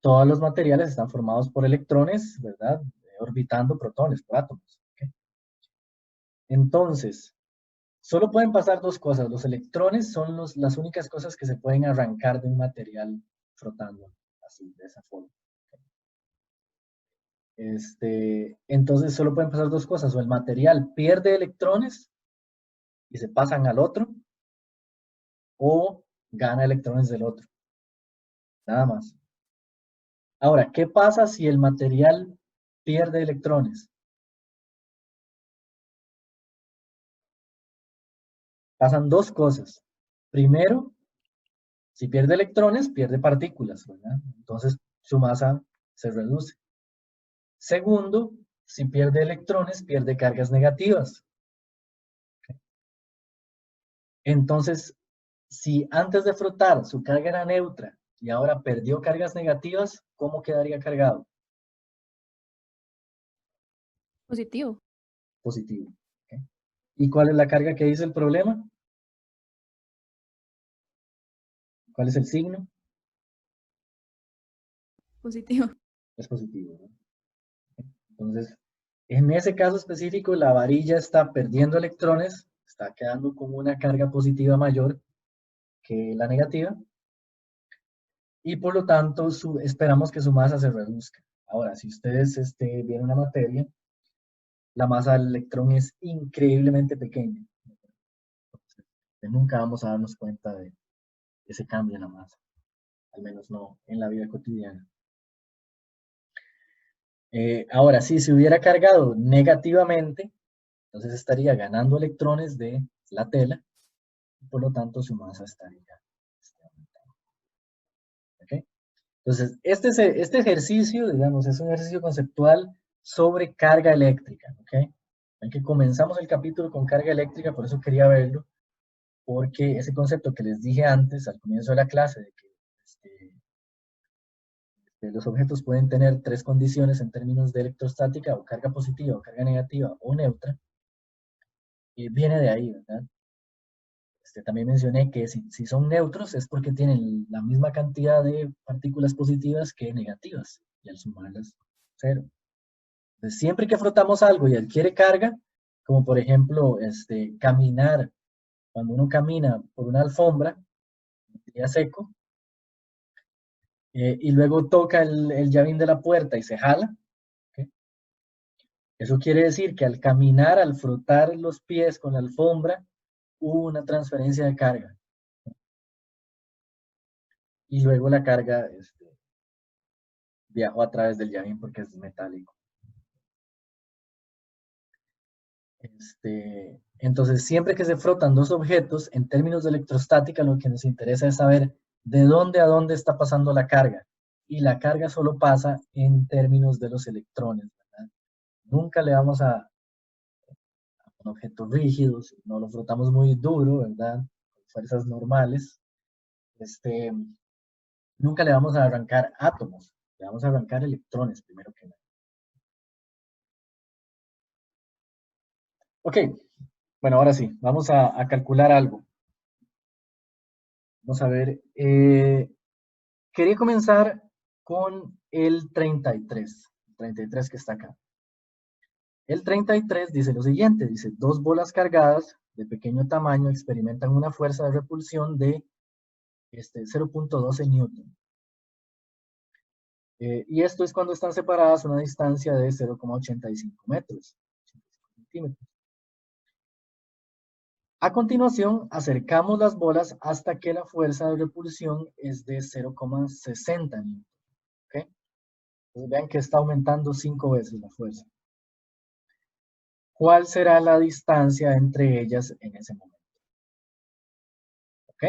Todos los materiales están formados por electrones, ¿verdad? Orbitando protones, por átomos. ¿Okay? Entonces, solo pueden pasar dos cosas. Los electrones son las únicas cosas que se pueden arrancar de un material frotando, así, de esa forma. Entonces, solo pueden pasar dos cosas. O el material pierde electrones y se pasan al otro, o gana electrones del otro. Nada más. Ahora, ¿qué pasa si el material pierde electrones? pasan dos cosas. Primero, si pierde electrones, pierde partículas, ¿verdad? Entonces su masa se reduce. Segundo, si pierde electrones, pierde cargas negativas. Entonces, si antes de frotar su carga era neutra y ahora perdió cargas negativas, ¿cómo quedaría cargado?
Positivo.
Positivo. ¿Ok? ¿Y cuál es la carga que dice el problema? ¿Cuál es el signo?
Positivo.
Es positivo, ¿no? Entonces, en ese caso específico, la varilla está perdiendo electrones, está quedando con una carga positiva mayor que la negativa, y por lo tanto esperamos que su masa se reduzca. Ahora, si ustedes vieron la materia, la masa del electrón es increíblemente pequeña. Entonces, nunca vamos a darnos cuenta de ese cambio en la masa, al menos no en la vida cotidiana. Ahora, si se hubiera cargado negativamente, entonces estaría ganando electrones de la tela, y por lo tanto su masa estaría aumentando. ¿Okay? Entonces, este ejercicio, digamos, es un ejercicio conceptual sobre carga eléctrica. ¿Okay? Ven que comenzamos el capítulo con carga eléctrica, por eso quería verlo, porque ese concepto que les dije antes, al comienzo de la clase, de que los objetos pueden tener tres condiciones en términos de electrostática, o carga positiva, o carga negativa, o neutra, viene de ahí, ¿verdad? También mencioné que si son neutros es porque tienen la misma cantidad de partículas positivas que negativas, y al sumarlas, cero. Entonces, siempre que frotamos algo y adquiere carga, como por ejemplo caminar, cuando uno camina por una alfombra, día seco, y luego toca el llavín de la puerta y se jala, ¿okay? Eso quiere decir que al caminar, al frotar los pies con la alfombra, hubo una transferencia de carga. Y luego la carga viajó a través del llavín porque es metálico. Entonces, siempre que se frotan dos objetos, en términos de electrostática, lo que nos interesa es saber de dónde a dónde está pasando la carga. Y la carga solo pasa en términos de los electrones, ¿verdad? Nunca le vamos a un objeto rígido, si no lo frotamos muy duro, ¿verdad? Con fuerzas normales, nunca le vamos a arrancar átomos, le vamos a arrancar electrones primero que nada. Ok, bueno, ahora sí, vamos a calcular algo. Vamos a ver, quería comenzar con el 33 que está acá. El 33 dice lo siguiente, dice, dos bolas cargadas de pequeño tamaño experimentan una fuerza de repulsión de 0.12 newton. Y esto es cuando están separadas a una distancia de 0,85 metros, 85 centímetros. A continuación, acercamos las bolas hasta que la fuerza de repulsión es de 0,60 newton. ¿Okay? Entonces vean que está aumentando 5 veces la fuerza. ¿Cuál será la distancia entre ellas en ese momento? ¿Ok?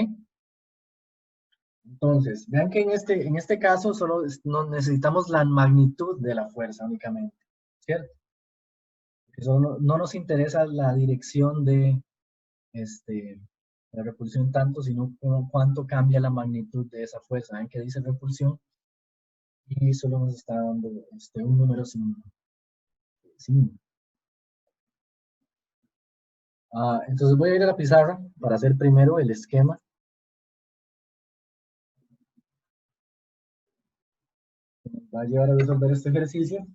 Entonces, vean que en este caso solo necesitamos la magnitud de la fuerza únicamente, ¿cierto? Eso no nos interesa la dirección de la repulsión tanto, sino cuánto cambia la magnitud de esa fuerza. Ven que dice repulsión y solo nos está dando un número sin. Entonces voy a ir a la pizarra para hacer primero el esquema. Va a llevar a resolver este ejercicio.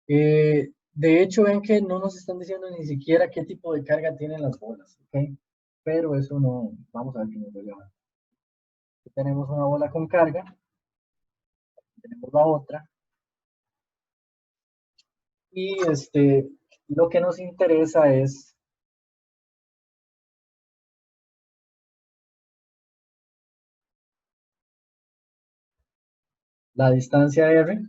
De hecho, ven que no nos están diciendo ni siquiera qué tipo de carga tienen las bolas, ¿ok? Pero eso no, vamos a ver qué nos lleva. Aquí tenemos una bola con carga, aquí tenemos la otra, y lo que nos interesa es la distancia R,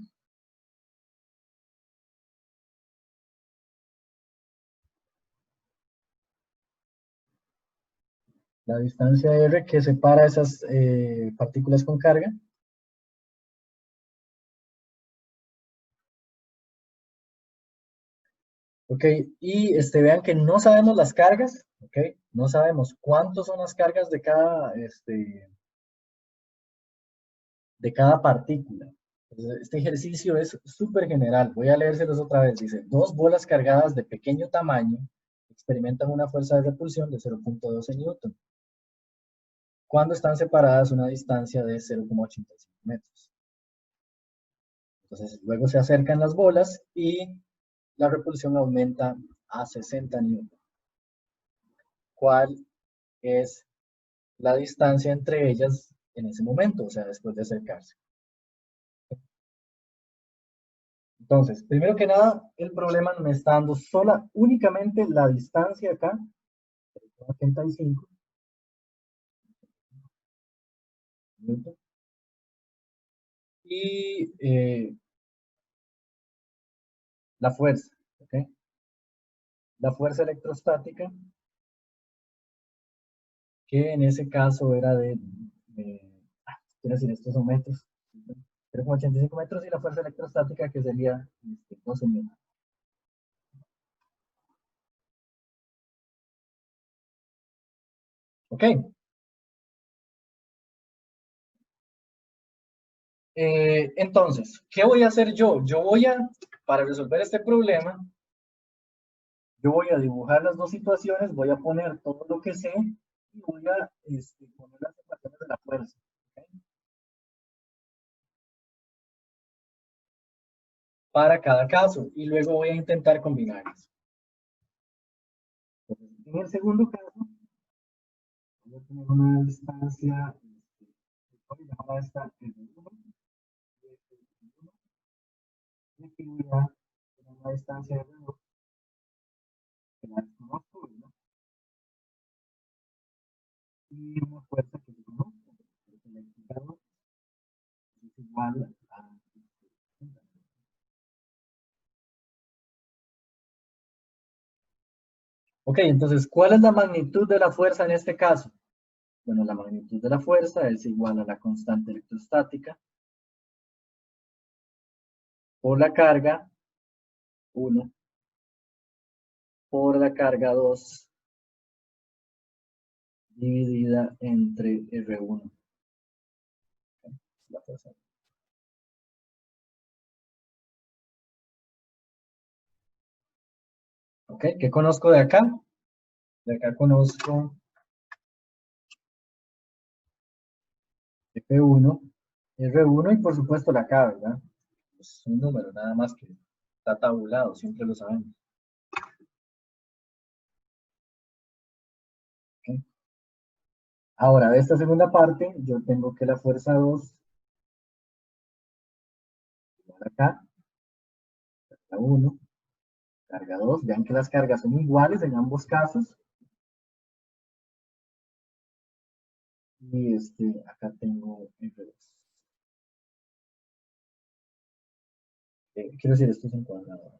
La distancia r que separa esas partículas con carga. Ok, y vean que no sabemos las cargas, ok, no sabemos cuántos son las cargas de cada partícula. Entonces, este ejercicio es súper general, voy a leérselos otra vez. Dice, dos bolas cargadas de pequeño tamaño experimentan una fuerza de repulsión de 0.12 newton cuando están separadas a una distancia de 0,85 metros. Entonces, luego se acercan las bolas y la repulsión aumenta a 60 newton. ¿Cuál es la distancia entre ellas en ese momento? O sea, después de acercarse. Entonces, primero que nada, el problema me está dando únicamente la distancia acá, 85 newton, y la fuerza, ¿ok? La fuerza electrostática, que en ese caso era quiero decir, estos son metros, 0,85 metros, y la fuerza electrostática que sería 12 newton. Ok. Entonces, ¿qué voy a hacer yo? Para resolver este problema, yo voy a dibujar las dos situaciones, voy a poner todo lo que sé y voy a poner las ecuaciones de la fuerza. ¿Ok? Para cada caso, y luego voy a intentar combinarlas. Entonces, en el segundo caso, voy a tener una distancia, voy a llamar a esta R1, y aquí voy a tener una distancia R2, que la desconozco, ¿verdad? Y una fuerza que se conozco, que es eléctrica 2, es igual a... Ok, entonces, ¿cuál es la magnitud de la fuerza en este caso? Bueno, la magnitud de la fuerza es igual a la constante electrostática por la carga 1 por la carga 2 dividida entre R1. La fuerza. Ok, ¿qué conozco de acá? De acá conozco F1, R1 y por supuesto la K, ¿verdad? Es un número nada más que está tabulado, siempre lo sabemos. Okay. Ahora, de esta segunda parte, yo tengo que la fuerza 2 igual a K, carga 1, carga 2, vean que las cargas son iguales en ambos casos. Y acá tengo F2. Quiero decir, esto es en cuadrado.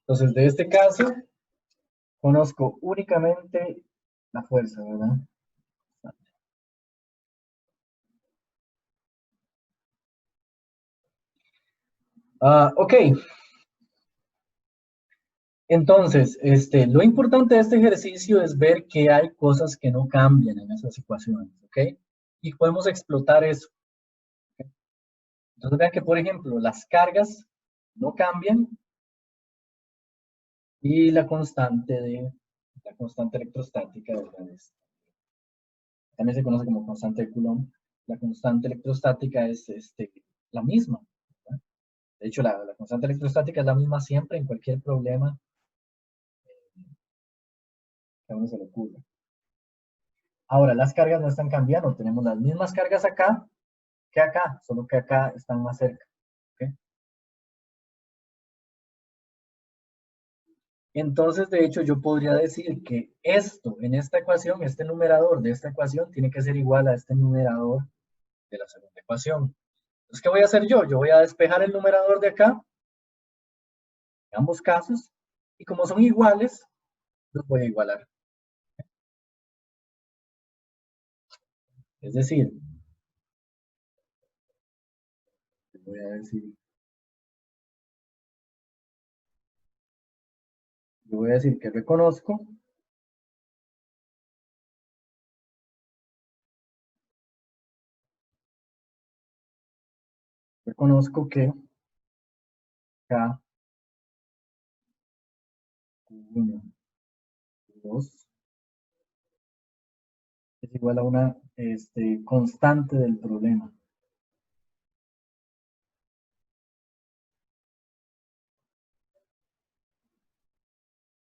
Entonces, de este caso, conozco únicamente la fuerza, ¿verdad? Ok. Entonces, lo importante de este ejercicio es ver que hay cosas que no cambian en esas ecuaciones, ¿ok? Y podemos explotar eso. ¿Okay? Entonces, vean que, por ejemplo, las cargas no cambian y la constante electrostática, ¿verdad? También se conoce como constante de Coulomb. La constante electrostática es la misma, ¿verdad? De hecho, la constante electrostática es la misma siempre en cualquier problema que a uno se le ocurra. Ahora, las cargas no están cambiando. Tenemos las mismas cargas acá que acá, solo que acá están más cerca. ¿Okay? Entonces, de hecho, yo podría decir que esto en esta ecuación, este numerador de esta ecuación, tiene que ser igual a este numerador de la segunda ecuación. Entonces, ¿qué voy a hacer yo? Yo voy a despejar el numerador de acá, en ambos casos, y como son iguales, los voy a igualar. Es decir, voy a decir, yo voy a decir que reconozco que K 1, 2 es igual a una constante del problema.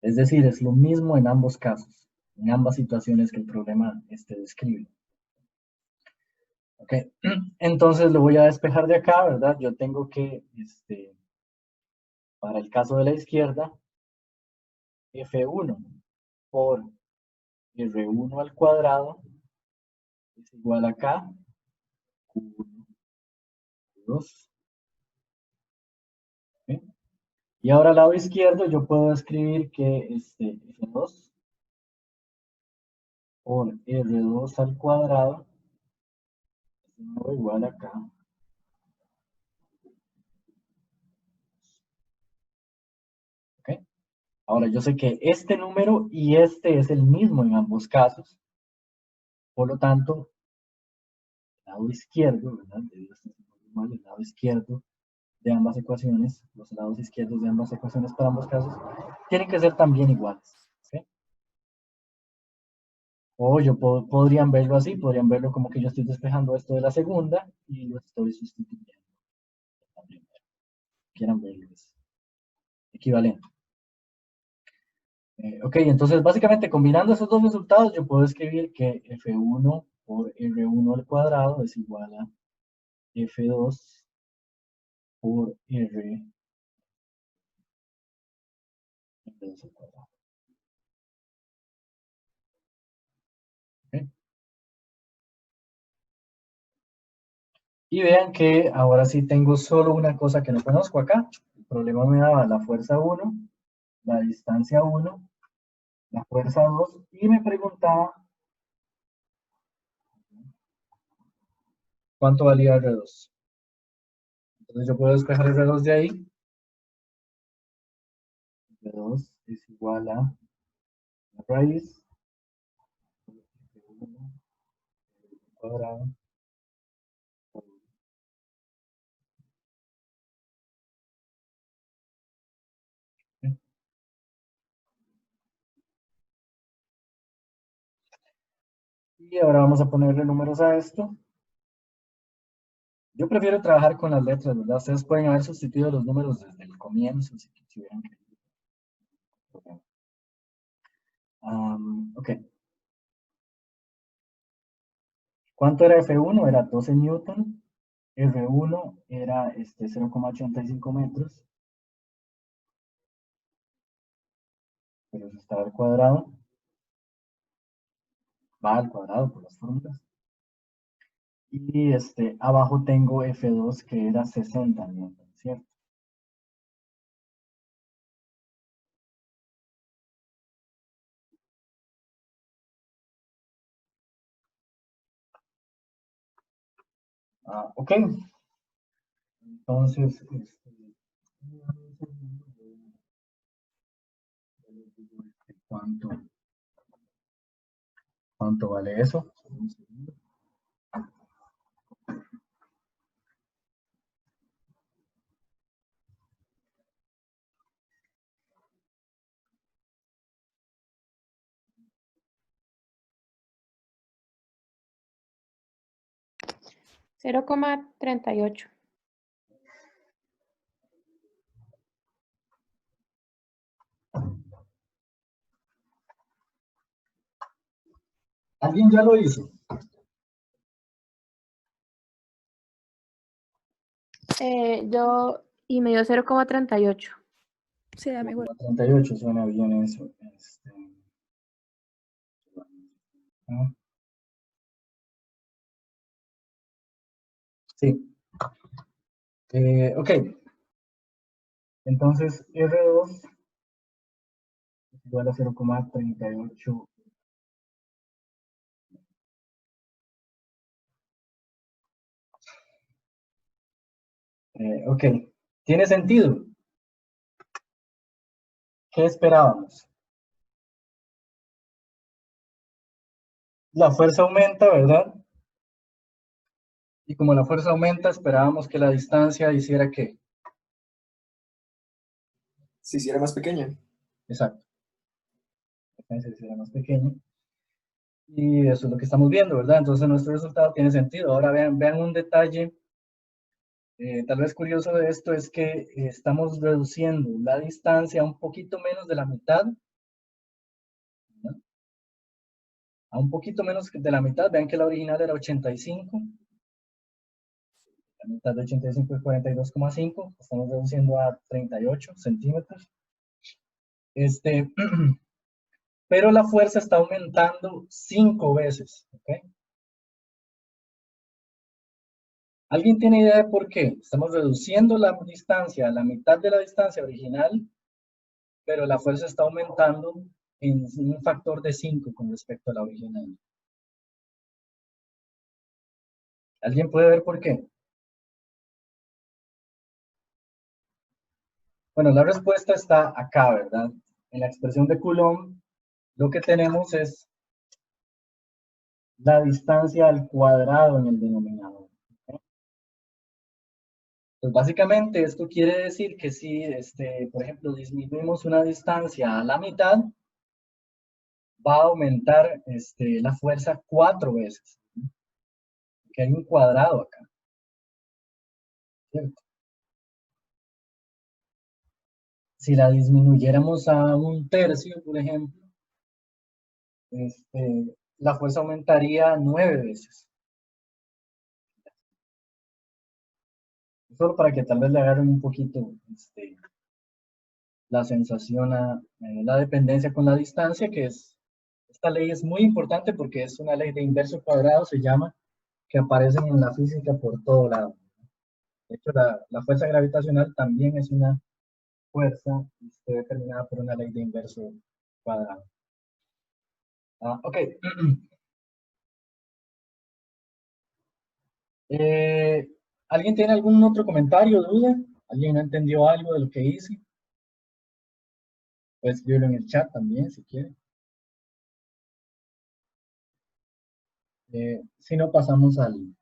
Es decir, es lo mismo en ambos casos, en ambas situaciones que el problema describe. Ok, entonces lo voy a despejar de acá, ¿verdad? Yo tengo que, para el caso de la izquierda, F1 por R1 al cuadrado es igual a K, Q1, Q2. ¿Okay? Y ahora al lado izquierdo yo puedo escribir que F2 por R2 al cuadrado es igual a K. ¿Okay? Ahora yo sé que este número y este es el mismo en ambos casos. Por lo tanto, el lado izquierdo, ¿verdad? El lado izquierdo de ambas ecuaciones, los lados izquierdos de ambas ecuaciones para ambos casos, tienen que ser también iguales. ¿Okay? O podrían verlo así, podrían verlo como que yo estoy despejando esto de la segunda y lo estoy sustituyendo en la primera. Quieran verlo, es equivalente. Ok, entonces básicamente combinando esos dos resultados yo puedo escribir que F1 por R1 al cuadrado es igual a F2 por R2 al cuadrado. ¿Okay? Y vean que ahora sí tengo solo una cosa que no conozco acá. El problema me daba la fuerza 1, la distancia 1, la fuerza 2 y me preguntaba cuánto valía R2. Entonces yo puedo despejar R2 de ahí. R2 es igual a la raíz de 1 cuadrado. Y ahora vamos a ponerle números a esto. Yo prefiero trabajar con las letras, ¿verdad? Ustedes pueden haber sustituido los números desde el comienzo, si hubieran querido. Ok. ¿Cuánto era F1? Era 12 Newton. R1 era 0,85 metros. Pero eso está al cuadrado. Va al cuadrado por las fórmulas. Y abajo tengo F2 que era 60 Newton, ¿cierto? Ok. Entonces, ¿cuánto vale eso?
0,38.
¿Alguien ya lo hizo?
Y me dio 0,38.
Sí, da mejor.
38 suena bien eso. Sí. Ok. Entonces, R2 igual a 0,38. Ok, ¿tiene sentido? ¿Qué esperábamos? La fuerza aumenta, ¿verdad? Y como la fuerza aumenta, esperábamos que la distancia hiciera ¿qué?
Si hiciera más pequeña.
Exacto. La distancia se hiciera más pequeña. Y eso es lo que estamos viendo, ¿verdad? Entonces nuestro resultado tiene sentido. Ahora vean un detalle tal vez curioso de esto es que estamos reduciendo la distancia a un poquito menos de la mitad, ¿no? A un poquito menos de la mitad. Vean que la original era 85. La mitad de 85 es 42,5. Estamos reduciendo a 38 centímetros. Pero la fuerza está aumentando 5 veces. ¿Okay? ¿Alguien tiene idea de por qué? Estamos reduciendo la distancia a la mitad de la distancia original, pero la fuerza está aumentando en un factor de 5 con respecto a la original. ¿Alguien puede ver por qué? Bueno, la respuesta está acá, ¿verdad? En la expresión de Coulomb, lo que tenemos es la distancia al cuadrado en el denominador. ¿Okay? Pues básicamente esto quiere decir que si, por ejemplo, disminuimos una distancia a la mitad, va a aumentar la fuerza 4 veces. Porque hay un cuadrado acá. ¿Cierto? Si la disminuyéramos a un tercio, por ejemplo, la fuerza aumentaría 9 veces. Solo para que tal vez le agarren un poquito la sensación a la dependencia con la distancia, que es, esta ley es muy importante porque es una ley de inverso cuadrado, se llama, que aparecen en la física por todo lado. De hecho, la fuerza gravitacional también es una fuerza determinada por una ley de inverso cuadrado. Ok. ¿Alguien tiene algún otro comentario, duda? ¿Alguien no entendió algo de lo que hice? Puedes escribirlo en el chat también, si quiere. Si no, pasamos al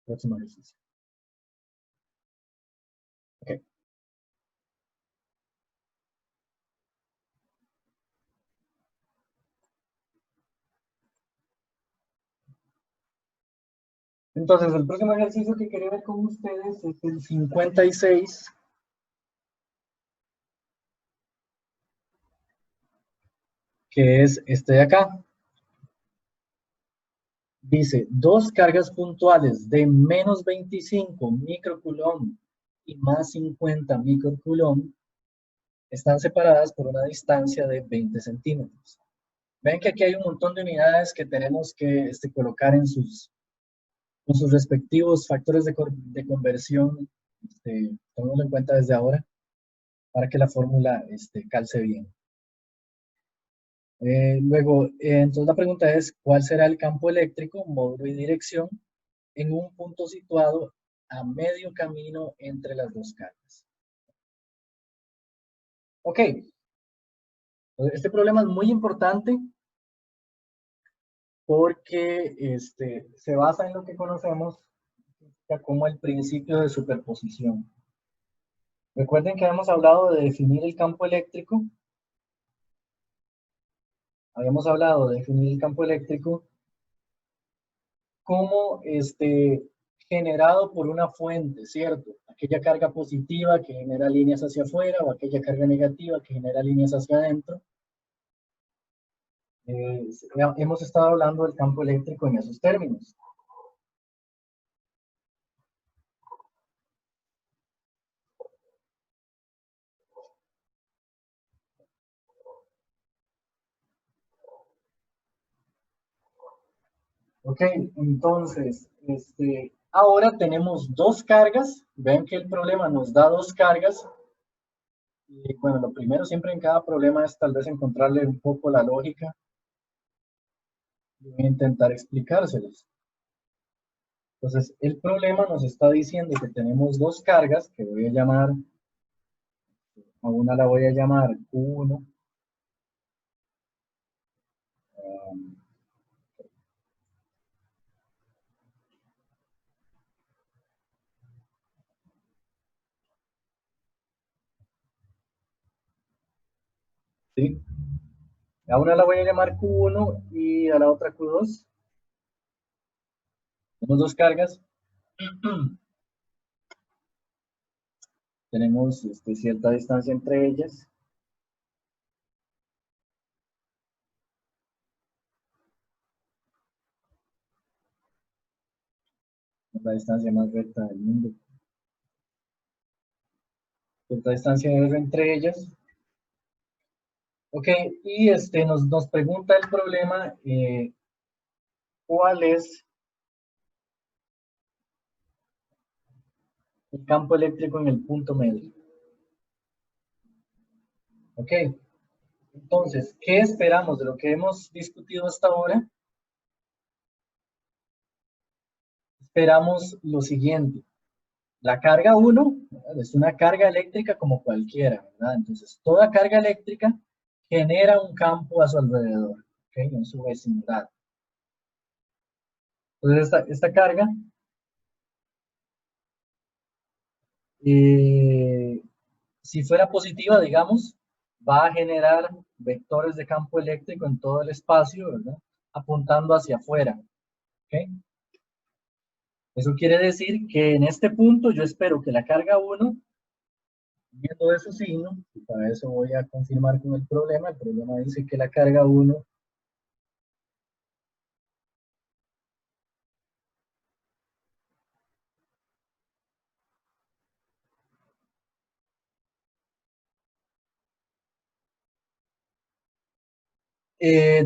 próximo ejercicio. Ok. Entonces, el próximo ejercicio que quería ver con ustedes es el 56. Que es este de acá. Dice, dos cargas puntuales de menos 25 microcoulomb y más 50 microcoulomb están separadas por una distancia de 20 centímetros. Ven que aquí hay un montón de unidades que tenemos que colocar en sus respectivos factores de conversión, tomémoslo en cuenta desde ahora, para que la fórmula calce bien. Luego, entonces la pregunta es, ¿cuál será el campo eléctrico, módulo y dirección en un punto situado a medio camino entre las dos cargas? Ok, este problema es muy importante porque se basa en lo que conocemos como el principio de superposición. Recuerden que habíamos hablado de definir el campo eléctrico. Habíamos hablado de definir el campo eléctrico como generado por una fuente, ¿cierto? Aquella carga positiva que genera líneas hacia afuera o aquella carga negativa que genera líneas hacia adentro. Hemos estado hablando del campo eléctrico en esos términos. Ok, entonces, ahora tenemos dos cargas. Ven que el problema nos da dos cargas Y bueno, lo primero siempre en cada problema es tal vez encontrarle un poco la lógica. Voy a intentar explicárselos. Entonces, el problema nos está diciendo que tenemos dos cargas que voy a llamar, a una la voy a llamar Q1. ¿Sí? A una la voy a llamar Q1 y a la otra Q2. Tenemos dos cargas. Tenemos cierta distancia entre ellas. Es la distancia más recta del mundo. Cierta distancia R entre ellas. Ok, y nos pregunta el problema, ¿cuál es el campo eléctrico en el punto medio? Ok, entonces, ¿qué esperamos de lo que hemos discutido hasta ahora? Esperamos lo siguiente. La carga 1 es una carga eléctrica como cualquiera, ¿verdad? Entonces, toda carga eléctrica genera un campo a su alrededor, ¿ok? En su vecindad. Entonces, esta carga si fuera positiva, digamos, va a generar vectores de campo eléctrico en todo el espacio, ¿verdad? Apuntando hacia afuera, ¿ok? Eso quiere decir que en este punto yo espero que la carga 1, viendo de su signo, y para eso voy a confirmar con el problema dice que la carga 1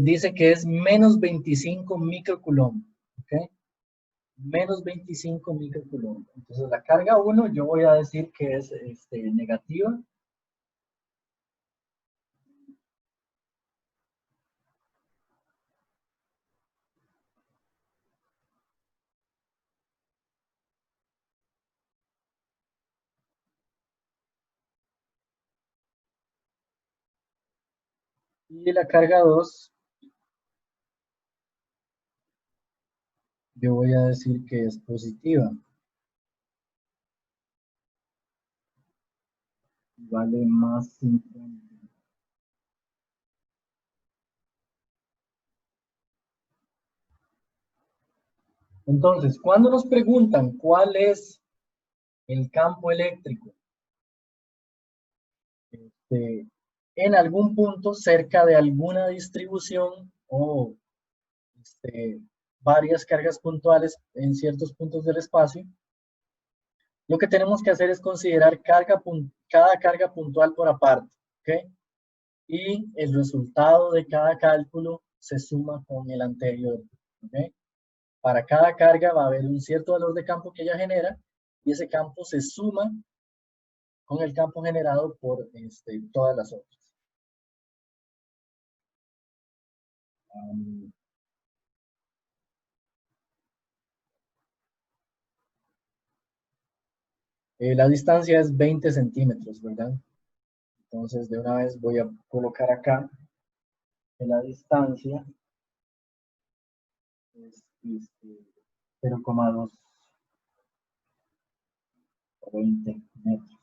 dice que es menos 25 microcoulomb, ¿ok? Menos 25 microcoulomb. Entonces la carga 1 yo voy a decir que es negativa. Y la carga 2 yo voy a decir que es positiva. Vale más 50. Entonces, cuando nos preguntan cuál es el campo eléctrico en algún punto cerca de alguna distribución o varias cargas puntuales en ciertos puntos del espacio, lo que tenemos que hacer es considerar cada carga puntual por aparte, ¿ok? Y el resultado de cada cálculo se suma con el anterior, ¿ok? Para cada carga va a haber un cierto valor de campo que ella genera y ese campo se suma con el campo generado por todas las otras. La distancia es 20 centímetros, ¿verdad? Entonces, de una vez voy a colocar acá que la distancia es 0,2 o 20 metros.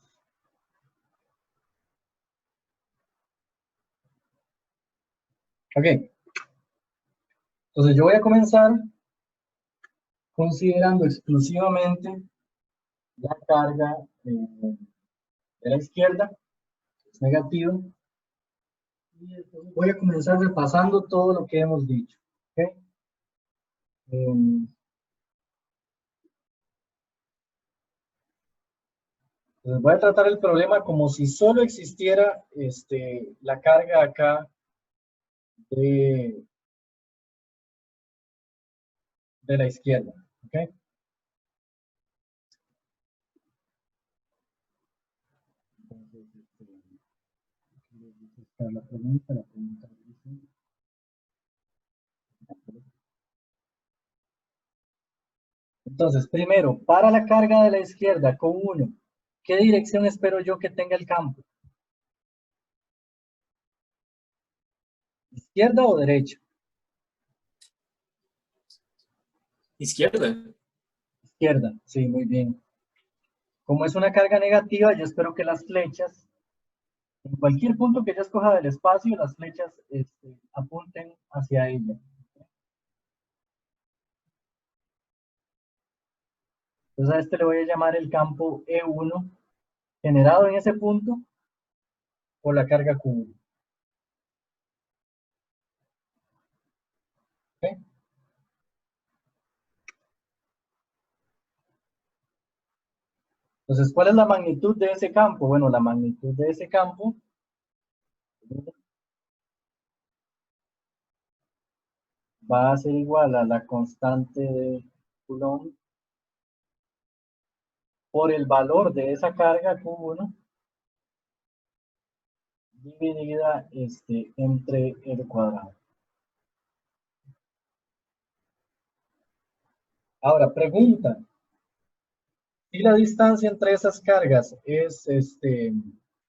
Ok. Entonces, yo voy a comenzar considerando exclusivamente la carga de la izquierda, que es negativo. Y entonces voy a comenzar repasando todo lo que hemos dicho. ¿Okay? Entonces voy a tratar el problema como si solo existiera la carga acá de la izquierda. ¿Okay? buscar la pregunta dice, entonces, primero, para la carga de la izquierda con 1, ¿qué dirección espero yo que tenga el campo? ¿Izquierda o derecha?
Izquierda.
Izquierda, sí, muy bien. Como es una carga negativa, yo espero que las flechas, en cualquier punto que yo escoja del espacio, las flechas apunten hacia ella. Entonces a este le voy a llamar el campo E1, generado en ese punto por la carga Q1. ¿Okay? Entonces, ¿cuál es la magnitud de ese campo? Bueno, la magnitud de ese campo va a ser igual a la constante de Coulomb por el valor de esa carga Q1 dividida entre el cuadrado. Ahora, pregunta. Si la distancia entre esas cargas es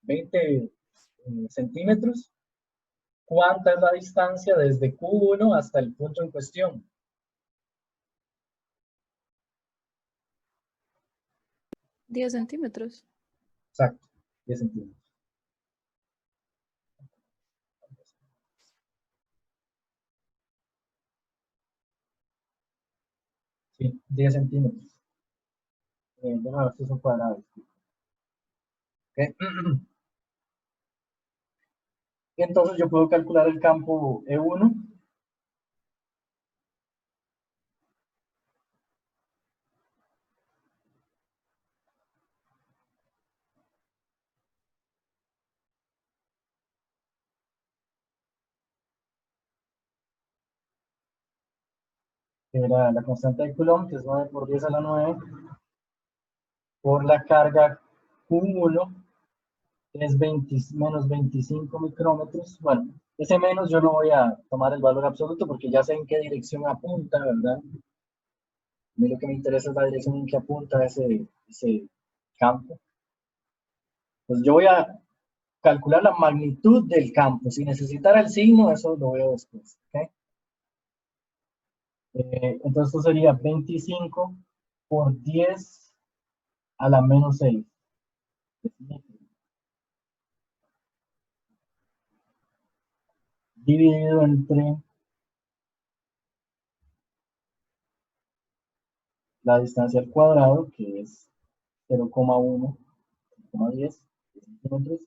20 centímetros, ¿cuánta es la distancia desde Q1 hasta el punto en cuestión?
10 centímetros.
Exacto, 10 centímetros. Sí, 10 centímetros. Déjame ver si es un cuadrado. ¿Okay? Entonces yo puedo calcular el campo E1. Que era la constante de Coulomb, que es 9 por 10 a la 9, por la carga Q1, que es menos 25 micrómetros. Bueno, ese menos yo no voy a tomar el valor absoluto porque ya sé en qué dirección apunta, ¿verdad? A mí lo que me interesa es la dirección en que apunta ese campo. Pues yo voy a calcular la magnitud del campo. Si necesitara el signo, eso lo veo después. ¿Okay? Entonces esto sería 25 por 10 a la menos 6. Dividido entre la distancia al cuadrado, que es 0,1, 0,10 centímetros.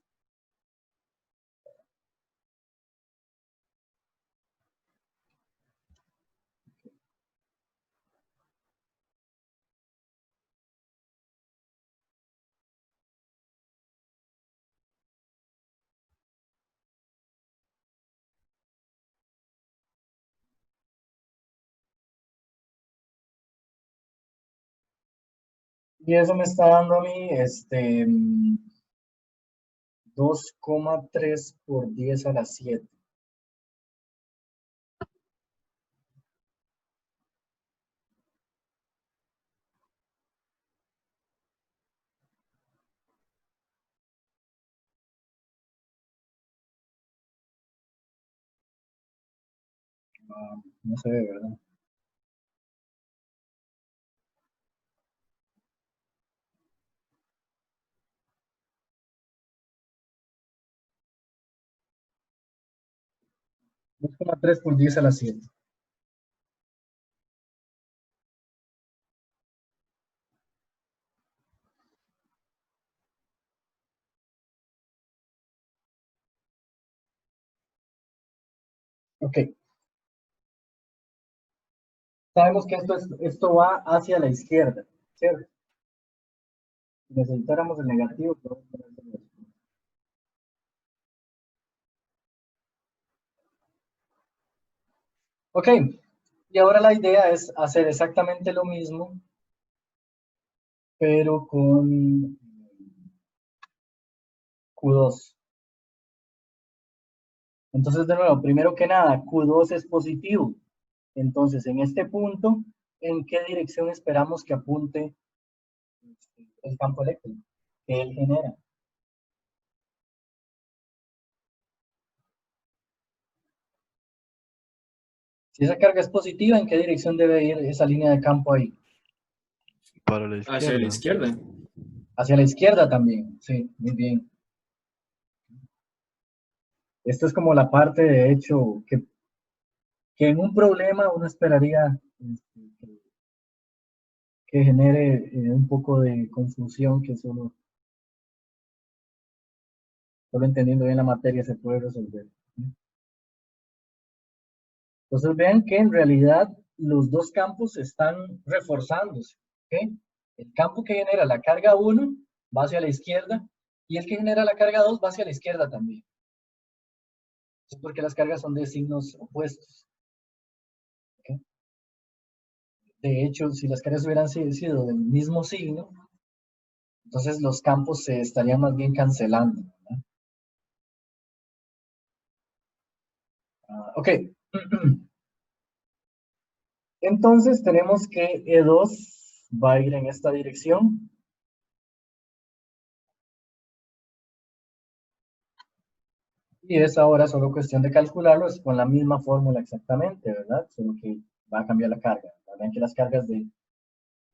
Y eso me está dando a mí 2,3 por 10 a la 7. No se ve, ¿verdad? Dos coma tres por 10 a la 7. Ok. Sabemos que esto va hacia la izquierda, ¿cierto? Si necesitáramos el negativo, podemos ponerlo. Ok. Y ahora la idea es hacer exactamente lo mismo, pero con Q2. Entonces, de nuevo, primero que nada, Q2 es positivo. Entonces, en este punto, ¿en qué dirección esperamos que apunte el campo eléctrico que él genera? Si esa carga es positiva, ¿en qué dirección debe ir esa línea de campo ahí?
Para la
Hacia la
izquierda.
izquierda.
Hacia la izquierda también. Sí, muy bien. Esta es como la parte, de hecho, que en un problema uno esperaría que genere un poco de confusión, que solo entendiendo bien la materia se puede resolver. Entonces vean que en realidad los dos campos están reforzándose. ¿Okay? El campo que genera la carga 1 va hacia la izquierda y el que genera la carga 2 va hacia la izquierda también. Es porque las cargas son de signos opuestos. ¿Okay? De hecho, si las cargas hubieran sido del mismo signo, entonces los campos se estarían más bien cancelando. Ok. Entonces tenemos que E2 va a ir en esta dirección. Y es ahora solo cuestión de calcularlo, es con la misma fórmula exactamente, ¿verdad? Solo que va a cambiar la carga. Ven que las cargas de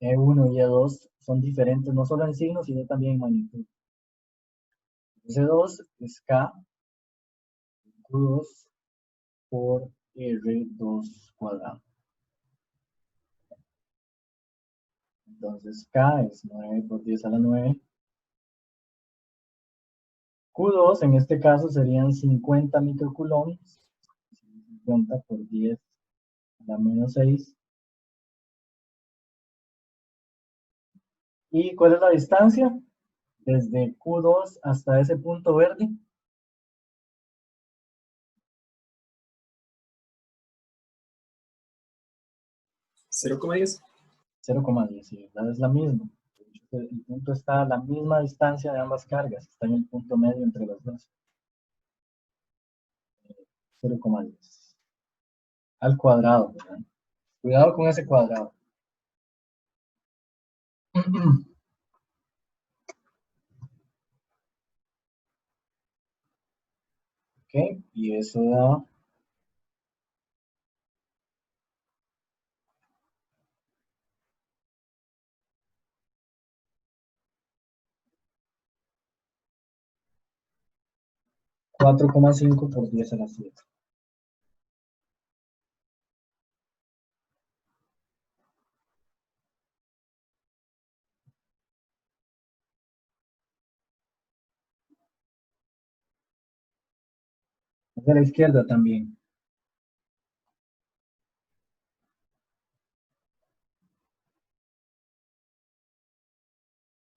E1 y E2 son diferentes, no solo en signo, sino también en magnitud. E2 es K Q2 por R2 cuadrado. Entonces K es 9 por 10 a la 9. Q2 en este caso serían 50 microcoulombs. 50 por 10 a la menos 6. ¿Y cuál es la distancia? Desde Q2 hasta ese punto verde.
0,10.
0,10, sí, ¿verdad? Es la misma. El punto está a la misma distancia de ambas cargas. Está en el punto medio entre las dos. 0,10. Al cuadrado, ¿verdad? Cuidado con ese cuadrado. Ok, y eso da 4,5 por 10 a la 7. De la izquierda también.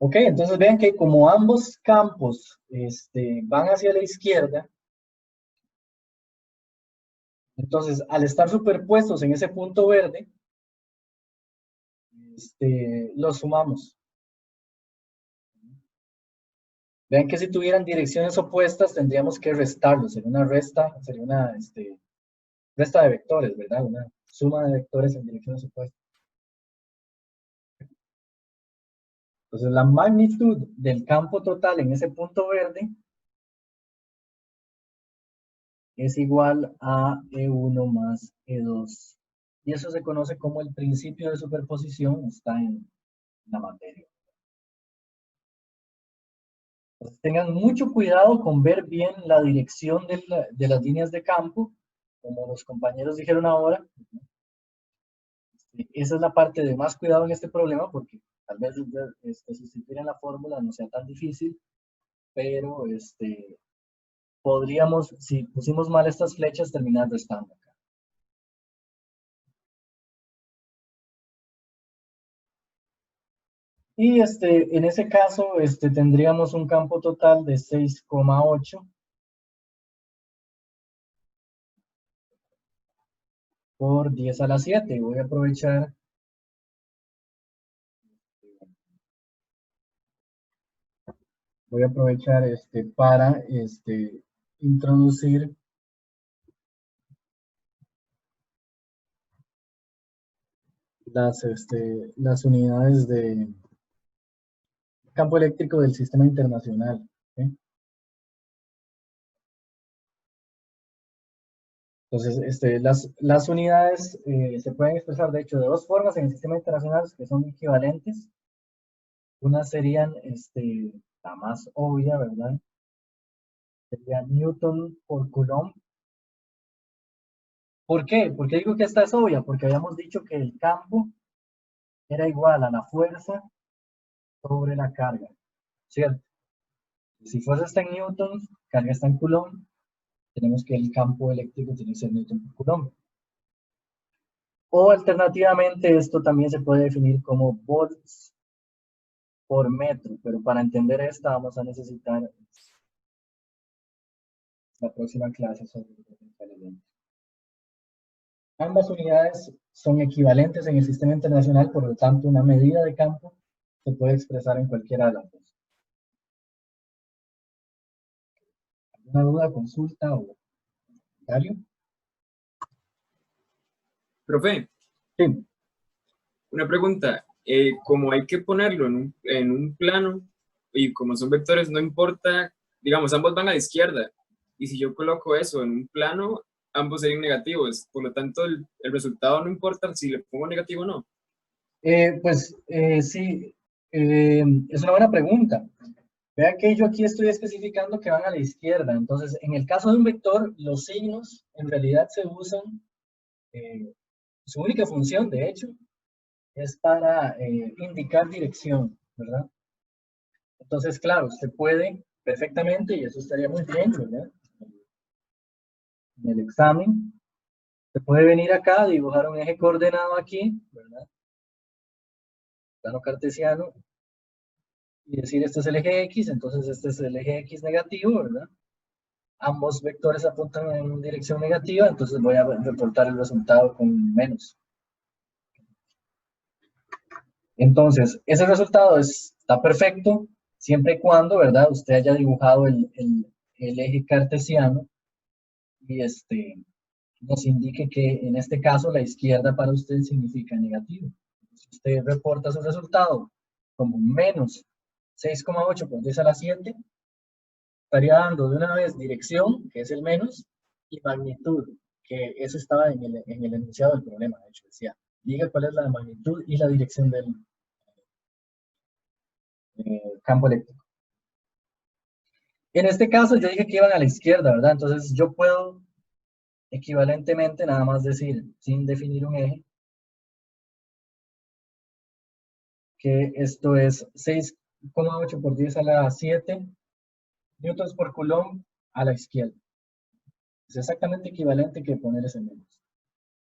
Ok, entonces vean que como ambos campos van hacia la izquierda, entonces al estar superpuestos en ese punto verde, los sumamos. Vean que si tuvieran direcciones opuestas tendríamos que restarlos. Sería una resta, sería una resta de vectores, ¿verdad? Una suma de vectores en direcciones opuestas. Entonces la magnitud del campo total en ese punto verde es igual a E1 más E2. Y eso se conoce como el principio de superposición, está en la materia. Entonces tengan mucho cuidado con ver bien la dirección de las líneas de campo, como los compañeros dijeron ahora. Esa es la parte de más cuidado en este problema, porque tal vez sustituir en la fórmula no sea tan difícil, pero podríamos, si pusimos mal estas flechas, terminar restando acá. Y en ese caso tendríamos un campo total de 6,8 por 10 a la 7. Voy a aprovechar voy a aprovechar para introducir las unidades de campo eléctrico del sistema internacional. ¿Ok? Entonces, las unidades se pueden expresar, de hecho, de dos formas en el sistema internacional que son equivalentes. Una serían, la más obvia, ¿verdad? Sería Newton por Coulomb. ¿Por qué? Porque digo que esta es obvia, porque habíamos dicho que el campo era igual a la fuerza sobre la carga, ¿cierto? Si fuerza está en Newton, carga está en Coulomb, tenemos que el campo eléctrico tiene que ser Newton por Coulomb. O alternativamente, esto también se puede definir como volts por metro, pero para entender esta vamos a necesitar la próxima clase sobre el potencial eléctrico. Ambas unidades son equivalentes en el sistema internacional, por lo tanto, una medida de campo se puede expresar en cualquiera de las dos. ¿Alguna duda, consulta o comentario?
Profe,
Sí.
una pregunta. Como hay que ponerlo en un plano y como son vectores, no importa, digamos, ambos van a la izquierda. Y si yo coloco eso en un plano, ambos serían negativos. Por lo tanto, el resultado no importa si le pongo negativo o no.
Sí, es una buena pregunta. Vea que yo aquí estoy especificando que van a la izquierda. Entonces, en el caso de un vector, los signos en realidad se usan, su única función, de hecho, es para indicar dirección, ¿verdad? Entonces, claro, usted puede perfectamente, y eso estaría muy bien, ¿verdad? En el examen, se puede venir acá, dibujar un eje coordenado aquí, ¿verdad? Plano cartesiano, y decir este es el eje X, entonces este es el eje X negativo, ¿verdad? Ambos vectores apuntan en dirección negativa, entonces voy a reportar el resultado con menos. Entonces, ese resultado está perfecto, siempre y cuando, ¿verdad? Usted haya dibujado el eje cartesiano y nos indique que en este caso la izquierda para usted significa negativo. Si usted reporta su resultado como menos 6,8 por 10 a la 7, estaría dando de una vez dirección, que es el menos, y magnitud, que eso estaba en el enunciado del problema. De hecho, decía, diga cuál es la magnitud y la dirección del campo eléctrico. En este caso yo dije que iban a la izquierda, ¿verdad? Entonces yo puedo equivalentemente nada más decir, sin definir un eje, que esto es 6,8 por 10 a la 7 newtons por coulomb a la izquierda. Es exactamente equivalente que poner ese menos.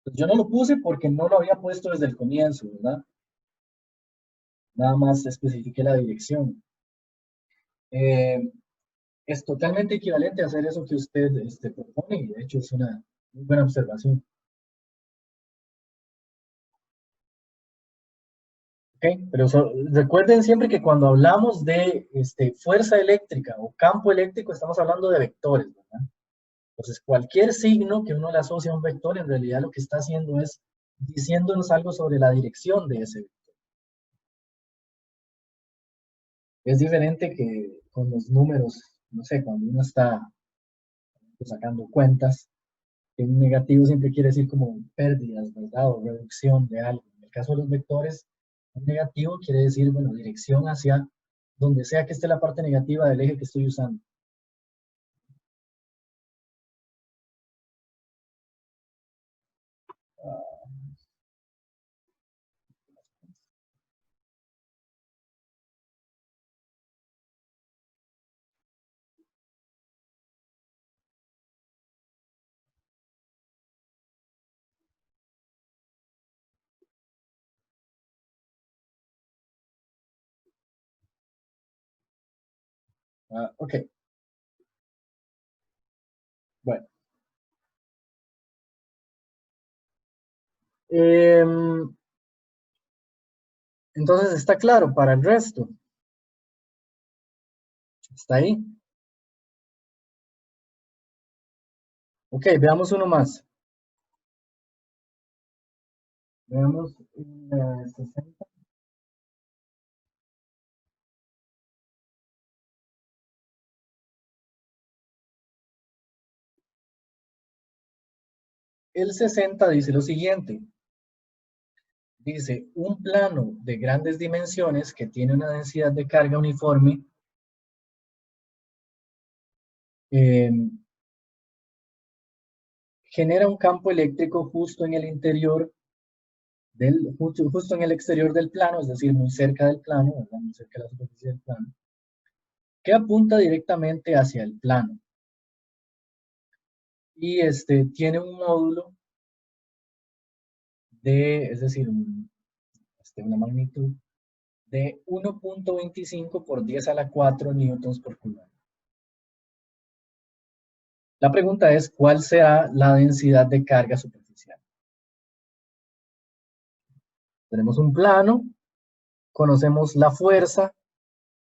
Pues yo no lo puse porque no lo había puesto desde el comienzo, ¿verdad? Nada más especifiqué la dirección. Es totalmente equivalente a hacer eso que usted propone, y de hecho es una muy buena observación. ¿Okay? Pero recuerden siempre que cuando hablamos de fuerza eléctrica o campo eléctrico, estamos hablando de vectores, ¿verdad? Entonces, cualquier signo que uno le asocia a un vector, en realidad lo que está haciendo es diciéndonos algo sobre la dirección de ese vector. Es diferente que con los números, no sé, cuando uno está sacando cuentas, que un negativo siempre quiere decir como pérdidas, ¿verdad? O reducción de algo. En el caso de los vectores, un negativo quiere decir, bueno, dirección hacia donde sea que esté la parte negativa del eje que estoy usando. Ok. Bueno. Entonces está claro para el resto. ¿Está ahí? Ok, veamos uno más. Veamos el 60. El 60 dice lo siguiente. Dice, un plano de grandes dimensiones que tiene una densidad de carga uniforme genera un campo eléctrico justo en el interior justo en el exterior del plano, es decir, muy cerca del plano, ¿verdad? Muy cerca de la superficie del plano, que apunta directamente hacia el plano. Y tiene un módulo es decir, una magnitud de 1.25 por 10 a la 4 newtons por coulomb. La pregunta es, ¿cuál será la densidad de carga superficial? Tenemos un plano, conocemos la fuerza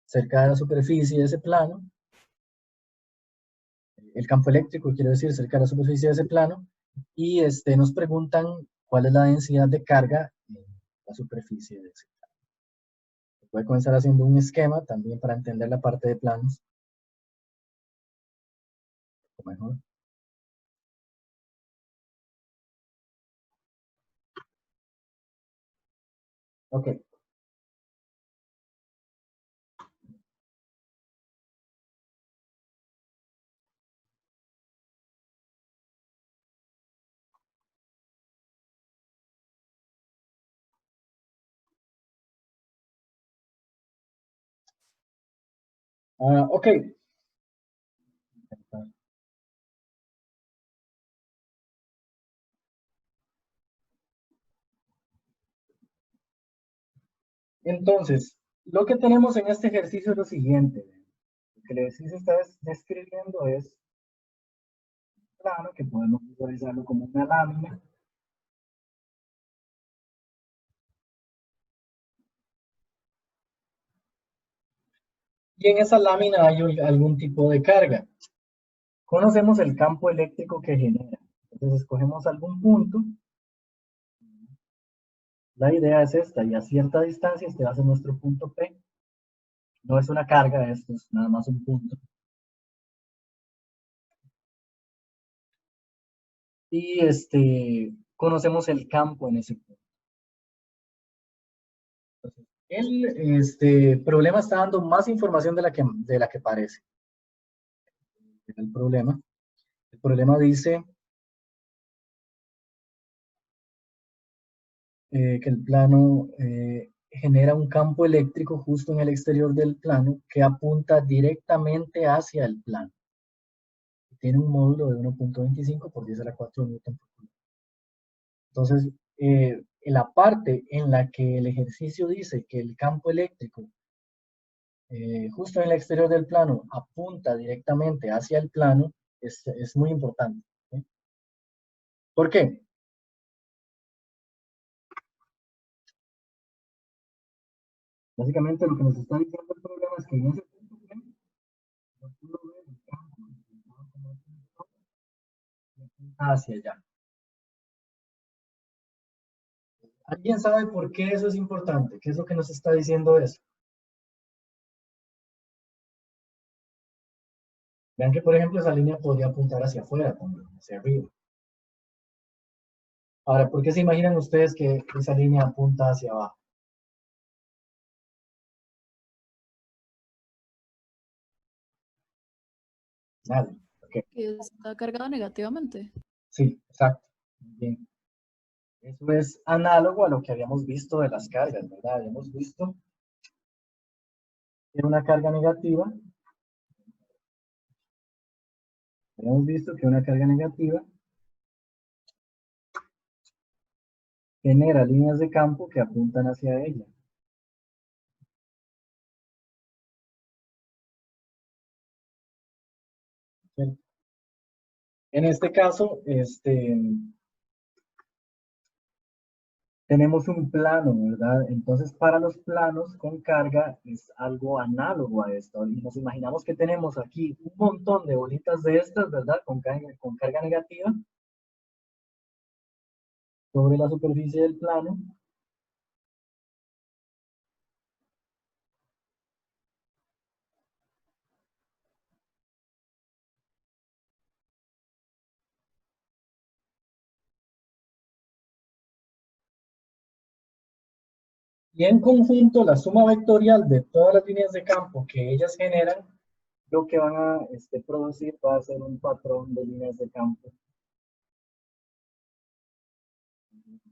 cerca de la superficie de ese plano, el campo eléctrico, quiero decir, cerca de la superficie de ese plano, y nos preguntan cuál es la densidad de carga en la superficie de ese plano. Se puede comenzar haciendo un esquema también para entender la parte de planos. O mejor. Ok. Ok. Entonces, lo que tenemos en este ejercicio es lo siguiente. Lo que el ejercicio está describiendo es un plano que podemos visualizarlo como una lámina. Y en esa lámina hay algún tipo de carga. Conocemos el campo eléctrico que genera. Entonces escogemos algún punto. La idea es esta, y a cierta distancia este va a ser nuestro punto P. No es una carga, esto es nada más un punto. Y conocemos el campo en ese punto. Entonces, el problema está dando más información de la que parece. El problema dice que el plano genera un campo eléctrico justo en el exterior del plano que apunta directamente hacia el plano. Tiene un módulo de 1.25 por 10 a la 4 newton por coulomb. Entonces, en la parte en la que el ejercicio dice que el campo eléctrico justo en el exterior del plano apunta directamente hacia el plano, es muy importante. ¿Sí? ¿Por qué? Básicamente lo que nos está diciendo el problema es que en ese punto P, no puedo ver el campo hacia allá. ¿Alguien sabe por qué eso es importante? ¿Qué es lo que nos está diciendo eso? Vean que, por ejemplo, esa línea podría apuntar hacia afuera también, hacia arriba. Ahora, ¿por qué se imaginan ustedes que esa línea apunta hacia abajo? Nadie. Okay.
Que está cargado negativamente.
Sí, exacto. Bien. Eso es análogo a lo que habíamos visto de las cargas, ¿verdad? Habíamos visto que una carga negativa, genera líneas de campo que apuntan hacia ella. ¿Cierto? En este caso, tenemos un plano, ¿verdad? Entonces, para los planos con carga es algo análogo a esto. Y nos imaginamos que tenemos aquí un montón de bolitas de estas, ¿verdad? Con carga negativa sobre la superficie del plano. Y en conjunto, la suma vectorial de todas las líneas de campo que ellas generan, lo que van a producir va a ser un patrón de líneas de campo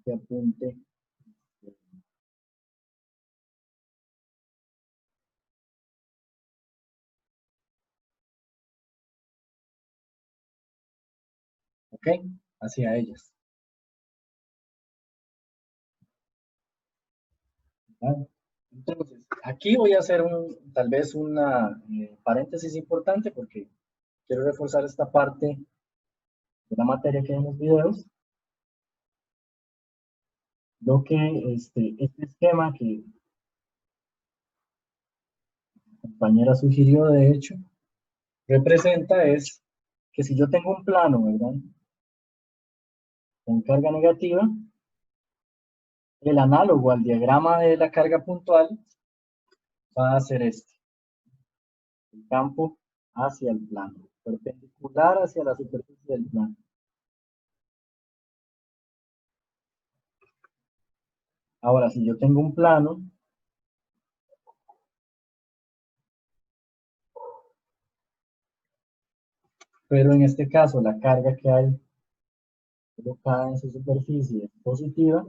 que apunte. ¿Ok? Hacia ellas. ¿Vale? Entonces, aquí voy a hacer tal vez una paréntesis importante porque quiero reforzar esta parte de la materia que hay en los videos. Lo que este esquema que la compañera sugirió, de hecho, representa es que si yo tengo un plano, ¿verdad? Con carga negativa, el análogo al diagrama de la carga puntual va a ser este. El campo hacia el plano, perpendicular hacia la superficie del plano. Ahora, si yo tengo un plano, pero en este caso la carga que hay colocada en su superficie es positiva,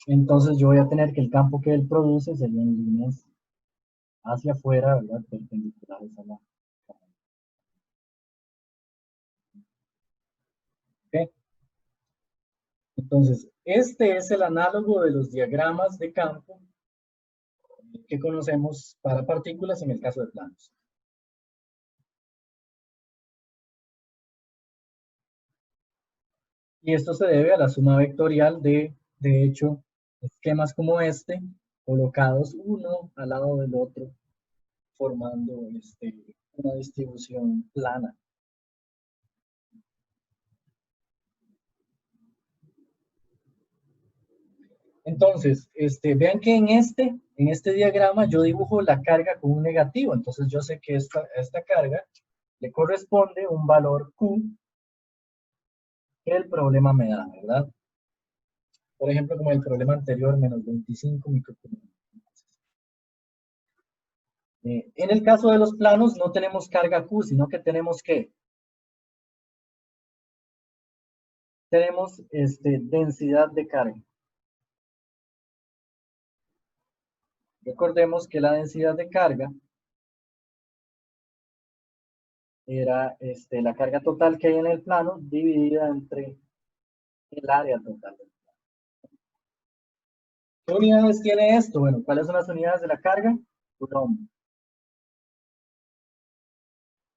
entonces yo voy a tener que el campo que él produce serían líneas hacia afuera, ¿verdad? Perpendiculares a la carga. ¿Ok? Entonces, este es el análogo de los diagramas de campo que conocemos para partículas en el caso de planos. Y esto se debe a la suma vectorial de hecho, esquemas como este, colocados uno al lado del otro, formando una distribución plana. Entonces, vean que en este diagrama yo dibujo la carga con un negativo. Entonces yo sé que esta carga le corresponde un valor Q que el problema me da, ¿verdad? Por ejemplo, como el problema anterior, menos 25 microcoulomb. En el caso de los planos no tenemos carga Q, sino que tenemos ¿qué? Tenemos densidad de carga. Recordemos que la densidad de carga era la carga total que hay en el plano dividida entre el área total. ¿Qué unidades tiene esto? Bueno, ¿cuáles son las unidades de la carga? Coulomb.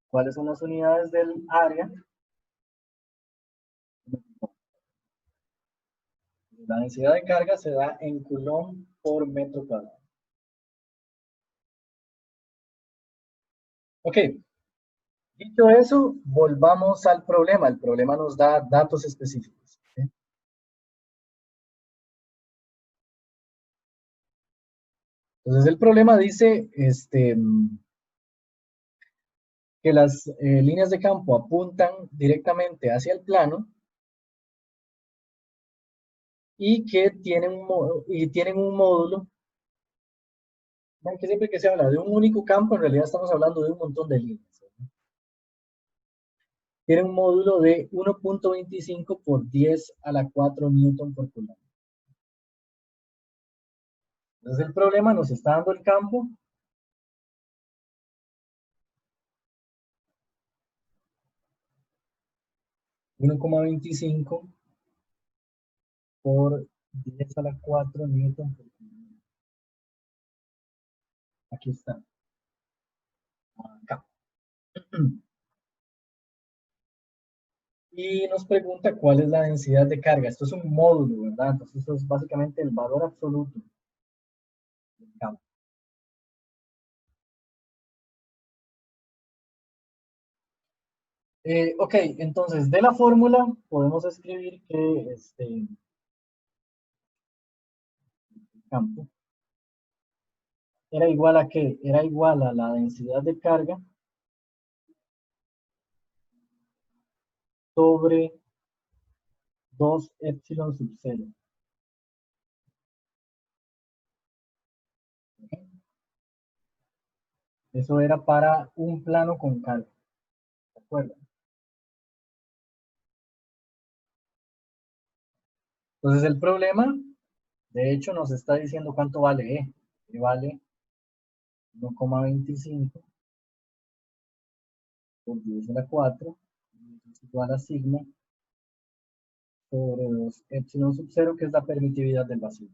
¿Cuáles son las unidades del área? La densidad de carga se da en Coulomb por metro cuadrado. Ok. Dicho eso, volvamos al problema. El problema nos da datos específicos. ¿Okay? Entonces el problema dice que las líneas de campo apuntan directamente hacia el plano y que tienen un módulo. Que siempre que se habla de un único campo, en realidad estamos hablando de un montón de líneas. Tiene un módulo de 1.25 por 10 a la 4 newton por coulomb. Entonces el problema nos está dando el campo. $1.25 por 10 a la 4 newton por coulomb. Aquí está. Acá. Y nos pregunta cuál es la densidad de carga. Esto es un módulo, ¿verdad? Entonces, esto es básicamente el valor absoluto del campo. Ok, entonces de la fórmula podemos escribir que el campo era igual a ¿qué? Era igual a la densidad de carga sobre 2 epsilon sub 0. Eso era para un plano con carga. ¿De acuerdo? Entonces el problema, de hecho, nos está diciendo cuánto vale E. E vale 1,25 por 10 a la 4, es igual a sigma sobre 2 epsilon sub 0, que es la permitividad del vacío.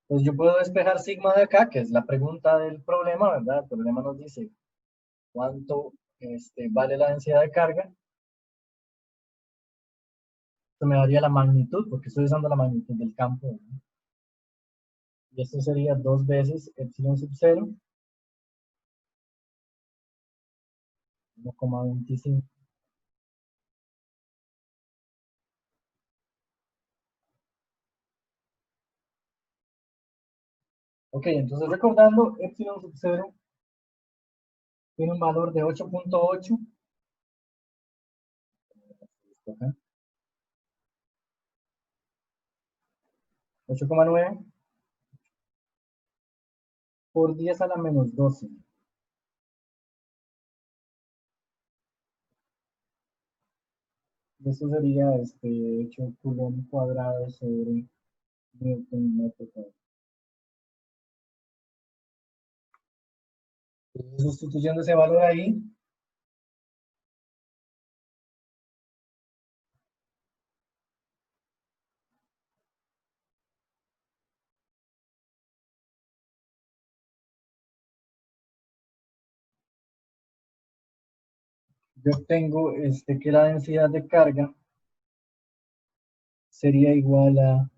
Pues yo puedo despejar sigma de acá, que es la pregunta del problema, ¿verdad? El problema nos dice cuánto vale la densidad de carga. Esto me daría la magnitud, porque estoy usando la magnitud del campo, ¿verdad? Y esto sería 2 veces epsilon sub 0, 1,25. Ok, entonces recordando, epsilon sub 0 tiene un valor de 8.8. 8,9 por 10 a la menos 12. Y eso sería 8 coulomb cuadrado sobre newton metro cuadrado. Entonces, sustituyendo ese valor ahí, yo obtengo que la densidad de carga sería igual a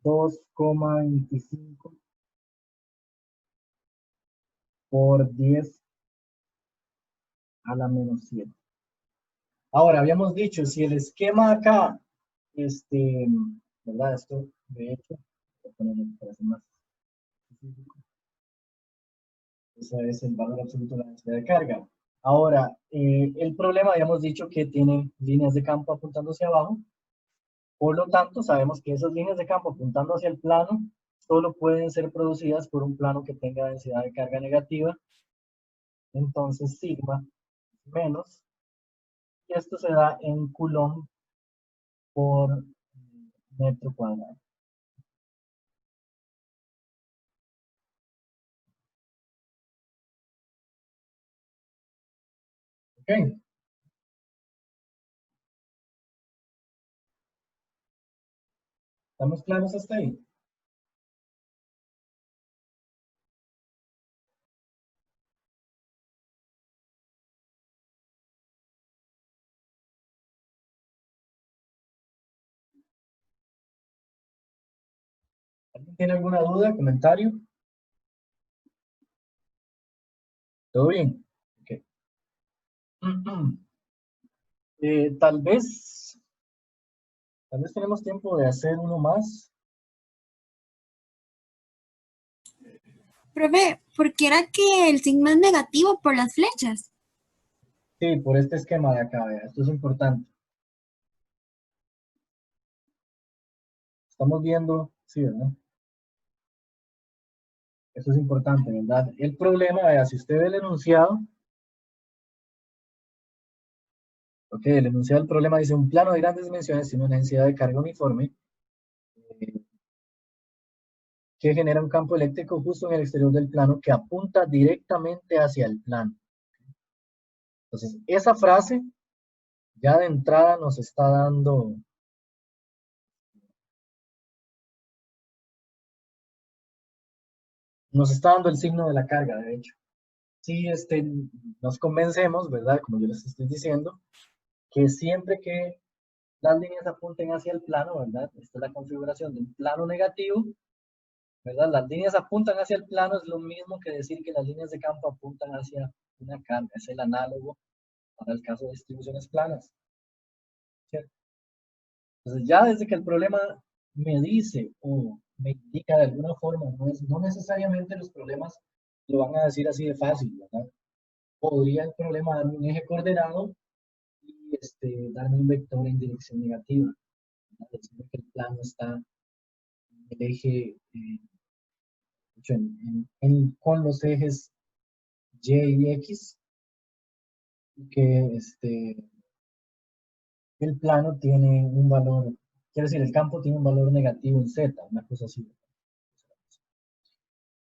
2,25 por 10 a la menos 7. Ahora, habíamos dicho, si el esquema acá, ¿verdad? Esto, de hecho, voy a ponerlo para hacer más específico. Ese es el valor absoluto de la densidad de carga. Ahora, el problema, habíamos dicho que tiene líneas de campo apuntando hacia abajo. Por lo tanto, sabemos que esas líneas de campo apuntando hacia el plano solo pueden ser producidas por un plano que tenga densidad de carga negativa. Entonces, sigma menos, y esto se da en coulomb por metro cuadrado. Ok. ¿Estamos claros hasta ahí? ¿Alguien tiene alguna duda, comentario? ¿Todo bien? Ok. Tal vez tenemos tiempo de hacer uno más.
Profe, ¿por qué era que el sigma es negativo por las flechas?
Sí, por este esquema de acá, vea, esto es importante. Estamos viendo, sí, ¿verdad? Eso es importante, ¿verdad? El problema, vea, si usted ve el enunciado, ok, el enunciado del problema dice un plano de grandes dimensiones tiene una densidad de carga uniforme eh, que genera un campo eléctrico justo en el exterior del plano que apunta directamente hacia el plano. Entonces, esa frase ya de entrada nos está dando el signo de la carga, de hecho. sí nos convencemos, ¿verdad? Como yo les estoy diciendo, que siempre que las líneas apunten hacia el plano, ¿verdad? Esta es la configuración de un plano negativo, ¿verdad? Las líneas apuntan hacia el plano, es lo mismo que decir que las líneas de campo apuntan hacia una carga, es el análogo para el caso de distribuciones planas, ¿cierto? Entonces ya desde que el problema me dice o me indica de alguna forma, no necesariamente los problemas lo van a decir así de fácil, ¿verdad? Podría el problema darme un eje coordenado y darme un vector en dirección negativa, ¿verdad? Decirme que el plano está en el eje, con los ejes Y y X, y que el plano tiene un valor, quiere decir, el campo tiene un valor negativo en Z, una cosa así.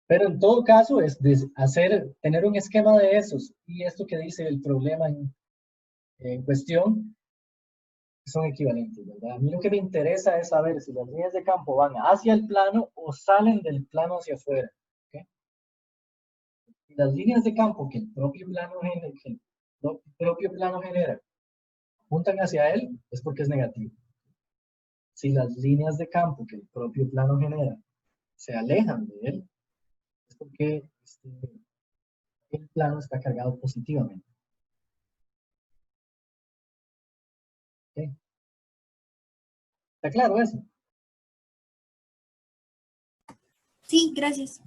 Pero en todo caso es tener un esquema de esos y esto que dice el problema en cuestión son equivalentes, ¿verdad? A mí lo que me interesa es saber si las líneas de campo van hacia el plano o salen del plano hacia afuera. ¿Okay? Y las líneas de campo que el propio plano genera apuntan hacia él es porque es negativo. Si las líneas de campo que el propio plano genera se alejan de él, es porque el plano está cargado positivamente. ¿Okay? ¿Está claro eso?
Sí, gracias.